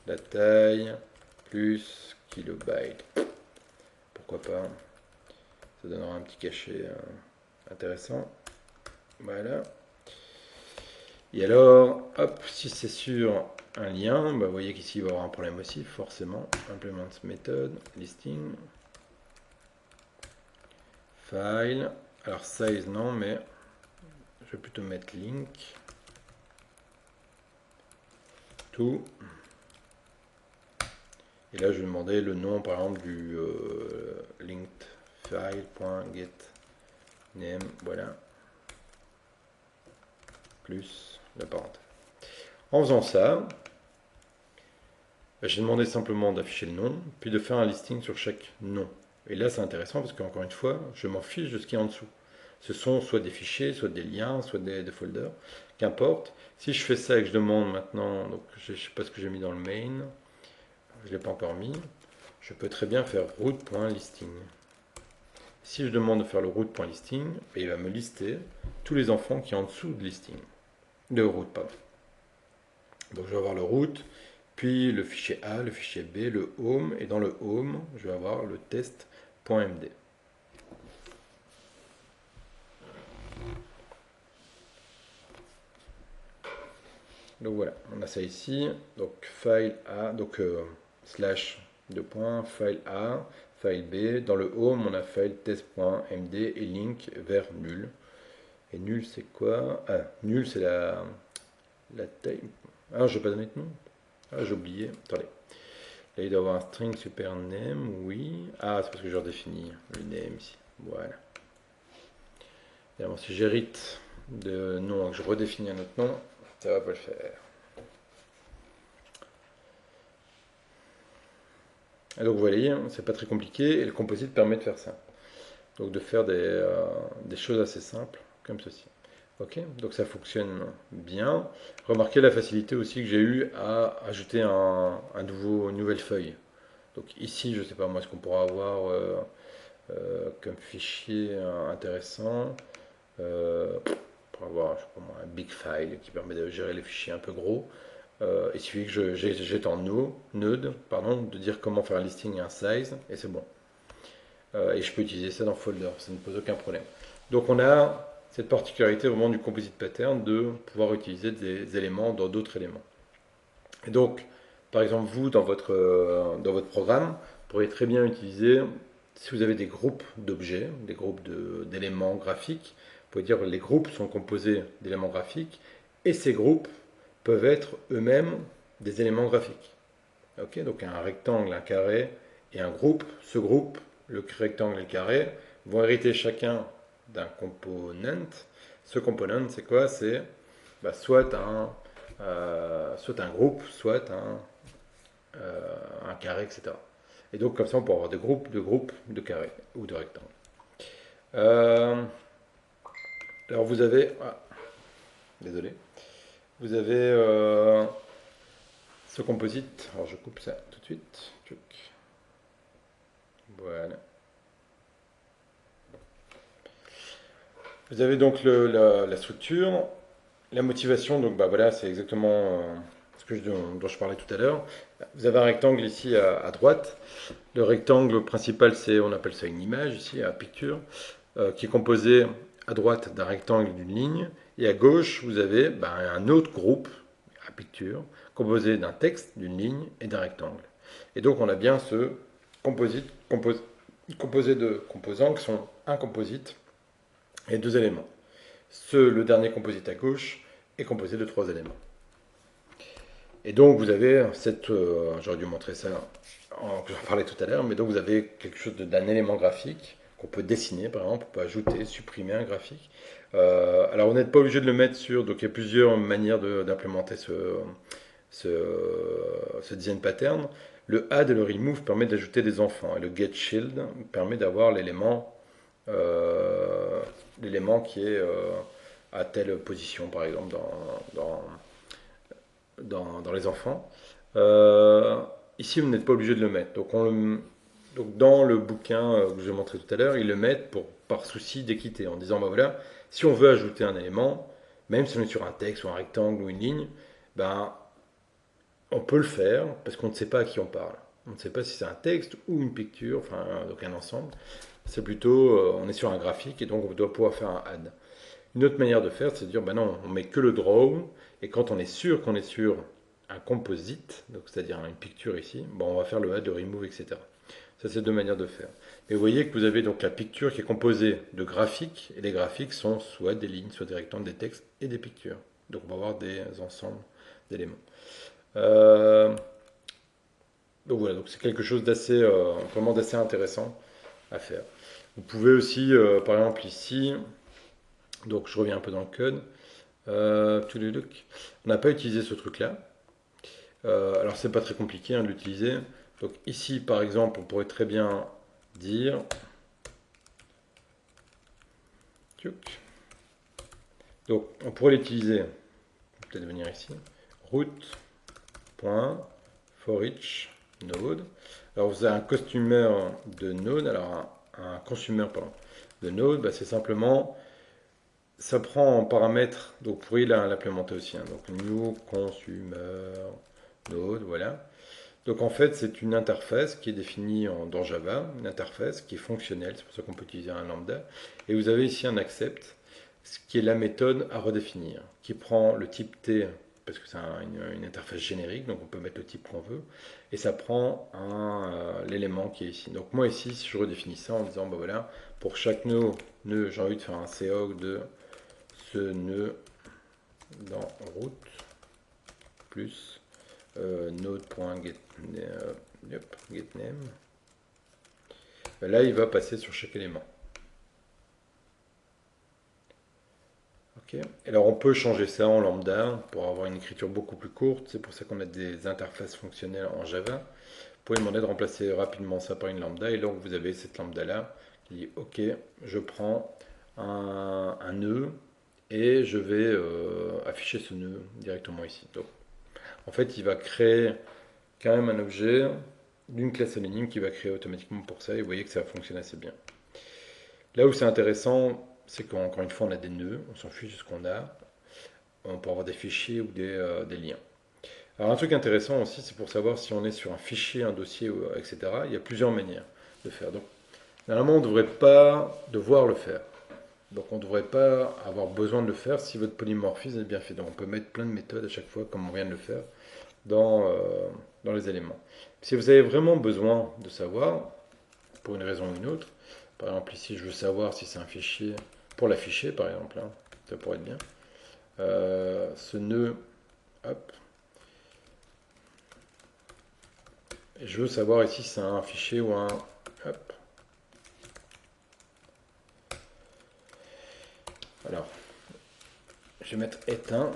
la taille, plus kilobyte. Pourquoi pas? Ça donnera un petit cachet intéressant. Voilà. Et alors, hop, si c'est sur un lien, bah vous voyez qu'ici il va y avoir un problème aussi, forcément. Implement method, listing, file. Alors size non, mais je vais plutôt mettre link to. Et là, je vais demander le nom, par exemple, du linked file.get name, voilà, plus la parenthèse. En faisant ça, j'ai demandé simplement d'afficher le nom, puis de faire un listing sur chaque nom. Et là, c'est intéressant parce qu'encore une fois, je m'en fiche de ce qui est en dessous. Ce sont soit des fichiers, soit des liens, soit des folders, qu'importe. Si je fais ça et que je demande maintenant, donc je ne sais pas ce que j'ai mis dans le main, je ne l'ai pas encore mis, je peux très bien faire root.listing. Si je demande de faire le root.listing, il va me lister tous les enfants qui sont en dessous de listing, de root, pardon. Donc je vais avoir le root, puis le fichier A, le fichier B, le home, et dans le home, je vais avoir le test.md. Donc voilà, on a ça ici, donc file A, donc slash 2 points, file A, file B, dans le home on a file test.md et link vers nul. Et nul c'est quoi? Ah, nul c'est la taille. Ah, je vais pas donner de nom. Ah, j'ai oublié. Attendez. Là, il doit y avoir un string super name, oui. Ah, c'est parce que je redéfinis le name ici. Voilà. Évidemment, si j'hérite de nom et que je redéfinis un autre nom, ça va pas le faire. Et donc, vous voyez, c'est pas très compliqué et le composite permet de faire ça. Donc, de faire des choses assez simples, comme ceci. Ok, donc ça fonctionne bien. Remarquez la facilité aussi que j'ai eu à ajouter une nouvelle feuille. Donc ici, je ne sais pas moi ce qu'on pourra avoir comme fichier intéressant. Pour avoir je sais pas moi, un big file qui permet de gérer les fichiers un peu gros. Il suffit que j'étais en node, de dire comment faire un listing et un size, et c'est bon. Et je peux utiliser ça dans folder, ça ne pose aucun problème. Donc on a cette particularité vraiment du composite pattern de pouvoir utiliser des éléments dans d'autres éléments. Et donc, par exemple, vous, dans votre programme, vous pourriez très bien utiliser, si vous avez des groupes d'objets, des groupes d'éléments graphiques, vous pouvez dire que les groupes sont composés d'éléments graphiques, et ces groupes peuvent être eux-mêmes des éléments graphiques. Ok, donc un rectangle, un carré et un groupe, ce groupe le rectangle et le carré, vont hériter chacun d'un component. Ce component, c'est quoi? C'est soit un groupe, soit un carré, etc. Et donc comme ça, on peut avoir des groupes, de carrés ou de rectangles. Euh, alors vous avez, désolé, vous avez ce composite. Alors je coupe ça tout de suite. Voilà. Vous avez donc la structure, la motivation. Donc bah voilà, c'est exactement dont je parlais tout à l'heure. Vous avez un rectangle ici à droite. Le rectangle principal, on appelle ça une image ici, à picture, qui est composé à droite d'un rectangle et d'une ligne. Et à gauche, vous avez un autre groupe, à picture, composé d'un texte, d'une ligne et d'un rectangle. Et donc on a bien ce composite composé de composants qui sont un composite et deux éléments. Le dernier composite à gauche est composé de trois éléments. Et donc vous avez j'aurais dû montrer ça, j'en parlais tout à l'heure, mais donc vous avez quelque chose d'un élément graphique qu'on peut dessiner, par exemple, on peut ajouter, supprimer un graphique. Alors vous n'êtes pas obligé de le mettre sur, donc il y a plusieurs manières d'implémenter ce, ce design pattern. Le add et le remove permet d'ajouter des enfants, et le get shield permet d'avoir l'élément qui est à telle position, par exemple, dans les enfants. Ici, vous n'êtes pas obligé de le mettre. Donc dans le bouquin que je vous ai montré tout à l'heure, ils le mettent par souci d'équité, en disant, bah voilà, si on veut ajouter un élément, même si on est sur un texte ou un rectangle ou une ligne, ben, on peut le faire parce qu'on ne sait pas à qui on parle. On ne sait pas si c'est un texte ou une picture, enfin donc un ensemble. C'est plutôt, on est sur un graphique et donc on doit pouvoir faire un add. Une autre manière de faire, c'est de dire, ben non, on met que le draw, et quand on est sûr qu'on est sur un composite, donc c'est-à-dire une picture ici, bon, on va faire le add, le remove, etc. Ça, c'est deux manières de faire. Et vous voyez que vous avez donc la picture qui est composée de graphiques, et les graphiques sont soit des lignes, soit des rectangles, des textes et des pictures. Donc on va avoir des ensembles d'éléments. Euh, donc voilà, donc c'est quelque chose vraiment d'assez intéressant à faire. Vous pouvez aussi, par exemple ici, donc je reviens un peu dans le code, on n'a pas utilisé ce truc-là. Alors c'est pas très compliqué de l'utiliser. Donc ici par exemple on pourrait très bien dire donc on pourrait l'utiliser, peut-être venir ici, root.forEach node. Alors vous avez un customer de node, alors un consumer pardon, de node, bah, c'est simplement ça prend en paramètre, donc vous pourriez l'implémenter aussi, hein, donc new consumer node, voilà. Donc en fait, c'est une interface qui est définie dans Java, une interface qui est fonctionnelle, c'est pour ça qu'on peut utiliser un lambda. Et vous avez ici un accept, ce qui est la méthode à redéfinir, qui prend le type T, parce que c'est une interface générique, donc on peut mettre le type qu'on veut, et ça prend l'élément qui est ici. Donc moi ici, si je redéfinis ça en disant, bah voilà, pour chaque nœud, j'ai envie de faire un coag de ce nœud dans root, plus node.getName. Là, il va passer sur chaque élément. Ok. Alors, on peut changer ça en lambda pour avoir une écriture beaucoup plus courte. C'est pour ça qu'on a des interfaces fonctionnelles en Java. Vous pouvez demander de remplacer rapidement ça par une lambda. Et donc, vous avez cette lambda-là qui dit OK, je prends un nœud et je vais afficher ce nœud directement ici. Donc, en fait, il va créer quand même un objet d'une classe anonyme qui va créer automatiquement pour ça, et vous voyez que ça fonctionne assez bien. Là où c'est intéressant, c'est qu'encore une fois, on a des nœuds, on s'en fiche de ce qu'on a, on peut avoir des fichiers ou des liens. Alors un truc intéressant aussi, c'est pour savoir si on est sur un fichier, un dossier, etc. Il y a plusieurs manières de faire. Donc, normalement, on ne devrait pas devoir le faire. Donc on ne devrait pas avoir besoin de le faire si votre polymorphisme est bien fait. Donc on peut mettre plein de méthodes à chaque fois, comme on vient de le faire, dans les éléments. Si vous avez vraiment besoin de savoir, pour une raison ou une autre, par exemple ici je veux savoir si c'est un fichier, pour l'afficher par exemple, hein, ça pourrait être bien, ce nœud, hop, et je veux savoir ici si c'est un fichier ou un, hop, vais mettre éteint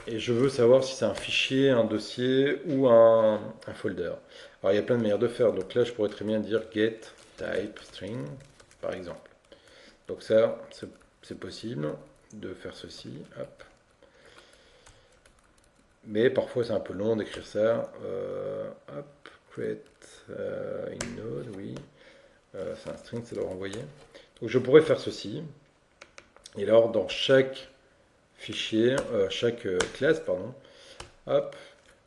et je veux savoir si c'est un fichier, un dossier ou un folder. Alors il y a plein de manières de faire. Donc là je pourrais très bien dire get type string par exemple. Donc ça c'est possible de faire ceci. Hop. Mais parfois c'est un peu long d'écrire ça. Hop, create in node, oui. C'est un string, c'est le renvoyer. Donc je pourrais faire ceci. Et alors dans chaque fichier, chaque classe, pardon, hop,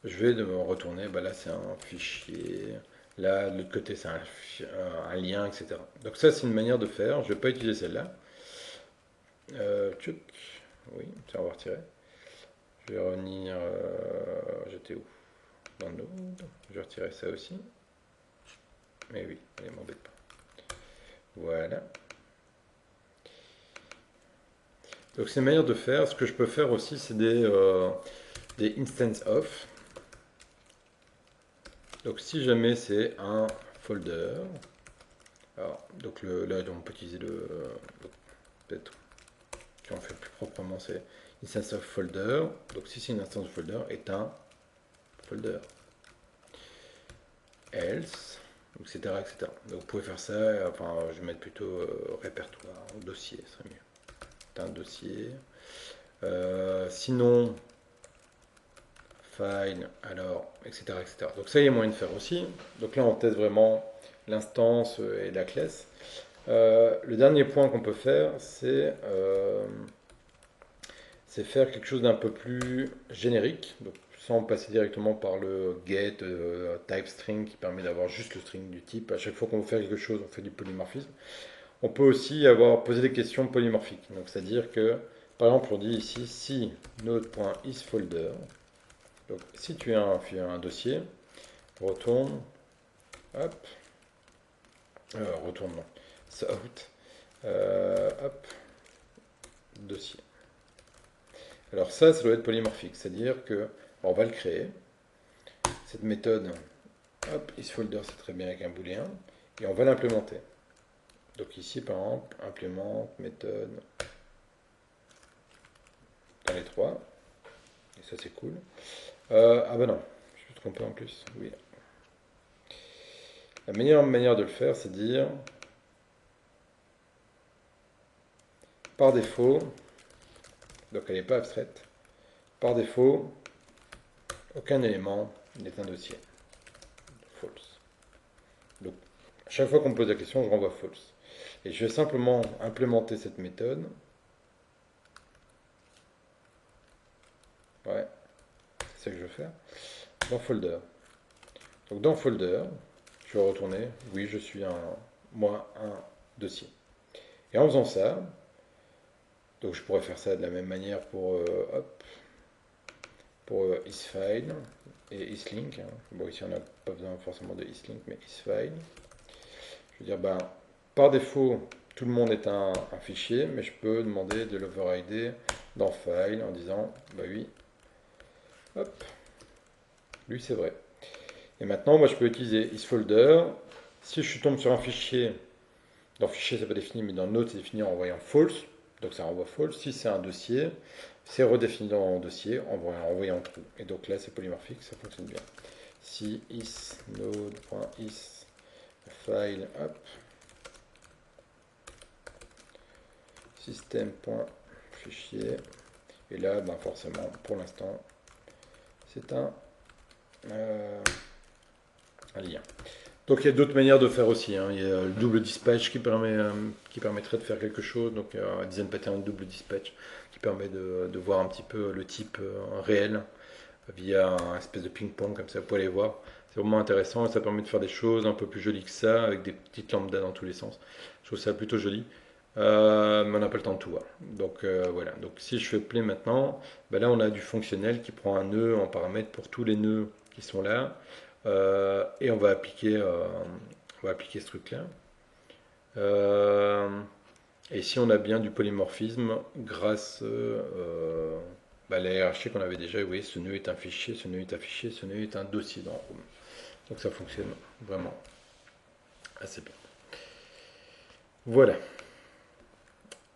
je vais me retourner, bah là c'est un fichier, là de l'autre côté c'est un lien, etc. Donc ça c'est une manière de faire, je ne vais pas utiliser celle-là. Tchouk, oui, ça on va retirer. Je vais revenir, j'étais où? Dans le node, je vais retirer ça aussi. Mais oui, allez, m'embête pas. Voilà. Donc c'est une manière de faire, ce que je peux faire aussi c'est des instance of. Donc si jamais c'est un folder, alors, donc là on peut utiliser peut-être si on fait plus proprement c'est instance of folder. Donc si c'est une instance of folder est un folder. Else, etc., etc. Donc vous pouvez faire ça, enfin je vais mettre plutôt répertoire, dossier, ce serait mieux. C'est un dossier. Sinon, file, alors, etc., etc. Donc ça, il y a moyen de faire aussi. Donc là, on teste vraiment l'instance et la classe. Le dernier point qu'on peut faire, c'est faire quelque chose d'un peu plus générique, donc sans passer directement par le get type string qui permet d'avoir juste le string du type. À chaque fois qu'on veut faire quelque chose, on fait du polymorphisme. On peut aussi avoir posé des questions polymorphiques. Donc c'est-à-dire que, par exemple, on dit ici si node.isFolder. Donc si tu as un dossier, retourne, hop, retourne non, out, hop, dossier. Alors ça doit être polymorphique, c'est-à-dire que on va le créer. Cette méthode, hop, isFolder, c'est très bien avec un booléen, et on va l'implémenter. Donc ici, par exemple, implémente méthode dans les trois, et ça c'est cool. Ah bah non, je suis trompé en plus, oui. La meilleure manière de le faire, c'est de dire, par défaut, donc elle n'est pas abstraite, par défaut, aucun élément n'est un dossier. False. Donc, à chaque fois qu'on me pose la question, je renvoie false. Et je vais simplement implémenter cette méthode. Ouais, c'est ça que je vais faire. Dans folder. Donc dans folder, je vais retourner, oui, je suis moi, un dossier. Et en faisant ça, donc je pourrais faire ça de la même manière pour, isFile et islink. Hein. Bon, ici on n'a pas besoin forcément de islink, mais isFile. Je veux dire, ben, par défaut, tout le monde est un fichier, mais je peux demander de l'overrider dans File en disant, bah oui, hop, lui c'est vrai. Et maintenant, moi je peux utiliser isFolder. Si je tombe sur un fichier, dans fichier c'est pas défini, mais dans Node c'est défini en envoyant false, donc ça renvoie false. Si c'est un dossier, c'est redéfini dans un dossier en envoyant true. Et donc là c'est polymorphique, ça fonctionne bien. Si isNode.is file, hop, système.fichier, et là ben forcément pour l'instant c'est un lien. Donc il y a d'autres manières de faire aussi. Hein. Il y a le double dispatch qui permettrait de faire quelque chose. Donc un design pattern double dispatch qui permet de voir un petit peu le type réel via un espèce de ping-pong comme ça. Vous pouvez aller voir. C'est vraiment intéressant et ça permet de faire des choses un peu plus jolies que ça avec des petites lambdas dans tous les sens. Je trouve ça plutôt joli. Mais on n'a pas le temps de tout voir. Donc voilà. Donc si je fais play maintenant, ben là on a du fonctionnel qui prend un nœud en paramètre pour tous les nœuds qui sont là. Et on va appliquer ce truc-là. Et ici, on a bien du polymorphisme grâce à la hiérarchie qu'on avait déjà. Vous voyez, ce nœud est un fichier, ce nœud est un fichier, ce nœud est un dossier dans Room. Donc ça fonctionne vraiment assez bien. Voilà.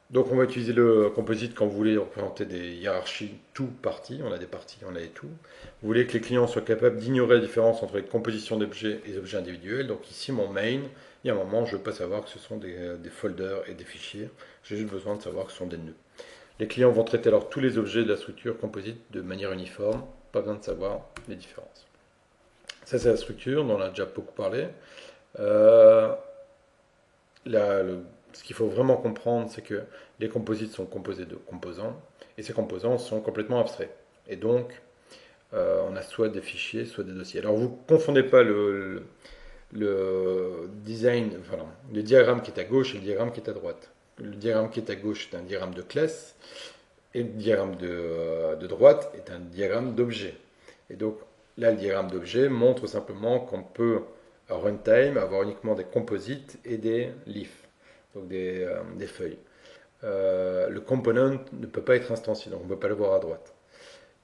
Donc on va utiliser le composite quand vous voulez représenter des hiérarchies tout parties. On a des parties, on a des tout. Vous voulez que les clients soient capables d'ignorer la différence entre les compositions d'objets et les objets individuels. Donc ici mon main, il y a un moment, je ne veux pas savoir que ce sont des folders et des fichiers. J'ai juste besoin de savoir que ce sont des nœuds. Les clients vont traiter alors tous les objets de la structure composite de manière uniforme. Pas besoin de savoir les différences. Ça c'est la structure dont on a déjà beaucoup parlé. Euh, ce qu'il faut vraiment comprendre, c'est que les composites sont composés de composants, et ces composants sont complètement abstraits. Et donc, on a soit des fichiers, soit des dossiers. Alors, vous ne confondez pas le design, enfin, le diagramme qui est à gauche et le diagramme qui est à droite. Le diagramme qui est à gauche est un diagramme de classe, et le diagramme de droite est un diagramme d'objet. Et donc, là, le diagramme d'objet montre simplement qu'on peut, à runtime, avoir uniquement des composites et des leafs, donc des feuilles. Le component ne peut pas être instancié, donc on ne peut pas le voir à droite.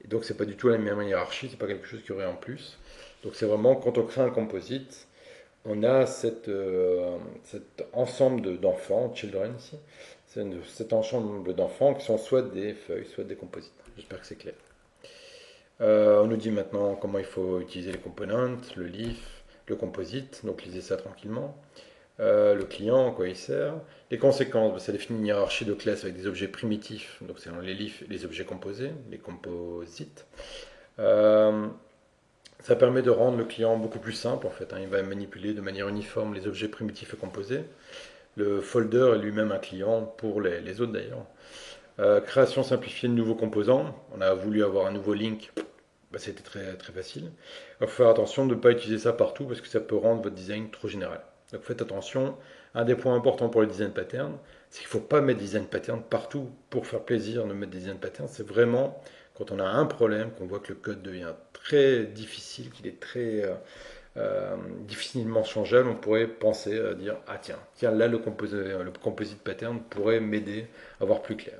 Et donc c'est pas du tout la même hiérarchie, c'est pas quelque chose qu'il y aurait en plus. Donc c'est vraiment quand on crée un composite, on a cet ensemble d'enfants, children ici, cet ensemble d'enfants qui sont soit des feuilles, soit des composites. J'espère que c'est clair. On nous dit maintenant comment il faut utiliser les components, le leaf, le composite, donc lisez ça tranquillement. Le client, en quoi il sert. Les conséquences, ça définit une hiérarchie de classes avec des objets primitifs, donc c'est les leafs, les objets composés, les composites. Euh, Ça permet de rendre le client beaucoup plus simple en fait, hein. Il va manipuler de manière uniforme les objets primitifs et composés. Le folder est lui-même un client pour les autres d'ailleurs. Création simplifiée de nouveaux composants. On a voulu avoir un nouveau link, bah, c'était très, très facile. Il faut faire attention de ne pas utiliser ça partout parce que ça peut rendre votre design trop général. Donc faites attention. Un des points importants pour les design patterns, c'est qu'il ne faut pas mettre des design patterns partout pour faire plaisir de mettre des design patterns. C'est vraiment quand on a un problème, qu'on voit que le code devient très difficile, qu'il est très difficilement changeable, on pourrait penser à dire ah tiens là le composite pattern pourrait m'aider à voir plus clair.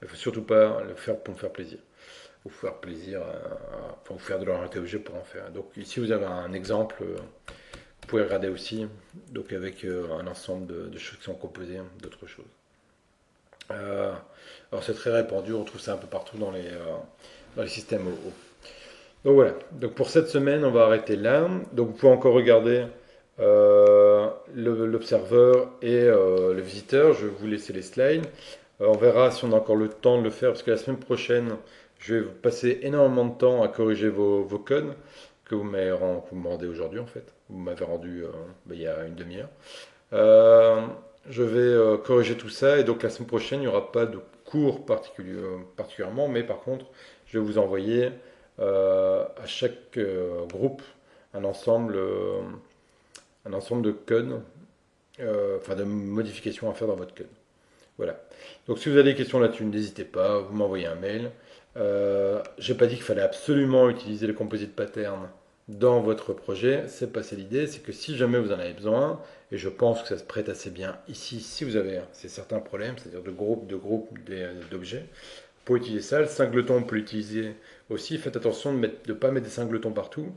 Il ne faut surtout pas le faire pour me faire plaisir ou faire plaisir, enfin, ou faire de l'orienté objet pour en faire. Donc ici vous avez un exemple, vous pouvez regarder aussi, donc avec un ensemble de choses qui sont composées d'autres choses. Euh, alors c'est très répandu, on trouve ça un peu partout dans les systèmes OO. Donc voilà, donc pour cette semaine on va arrêter là. Donc vous pouvez encore regarder l'observeur et le visiteur, je vais vous laisser les slides. On verra si on a encore le temps de le faire, parce que la semaine prochaine, je vais vous passer énormément de temps à corriger vos codes que vous me rendez aujourd'hui en fait. Vous m'avez rendu il y a une demi-heure. Euh, je vais corriger tout ça et donc la semaine prochaine, il n'y aura pas de cours particulièrement, mais par contre, je vais vous envoyer à chaque groupe un ensemble, euh, un ensemble de codes, enfin de modifications à faire dans votre code. Voilà. Donc si vous avez des questions là-dessus, n'hésitez pas, vous m'envoyez un mail. J'ai pas dit qu'il fallait absolument utiliser le composite pattern dans votre projet, c'est pas ça l'idée, c'est que si jamais vous en avez besoin, et je pense que ça se prête assez bien ici, si vous avez certains problèmes, c'est-à-dire d'objets, pour utiliser ça, le singleton on peut l'utiliser aussi. Faites attention de ne pas mettre des singletons partout,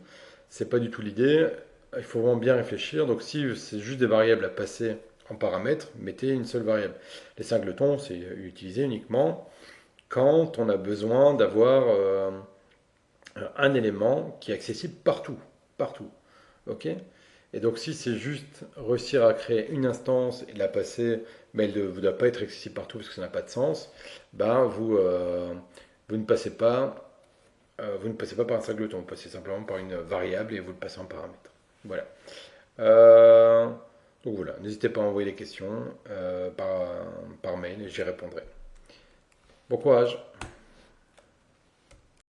c'est pas du tout l'idée. Il faut vraiment bien réfléchir. Donc si c'est juste des variables à passer en paramètres, mettez une seule variable. Les singletons, c'est utilisé uniquement quand on a besoin d'avoir un élément qui est accessible partout. Partout. OK? Et donc si c'est juste réussir à créer une instance et la passer, mais elle ne doit pas être accessible partout parce que ça n'a pas de sens, ben vous ne passez pas, vous ne passez pas par un singleton, vous passez simplement par une variable et vous le passez en paramètre. Voilà. Euh, donc voilà, n'hésitez pas à envoyer des questions par mail et j'y répondrai. Bon courage!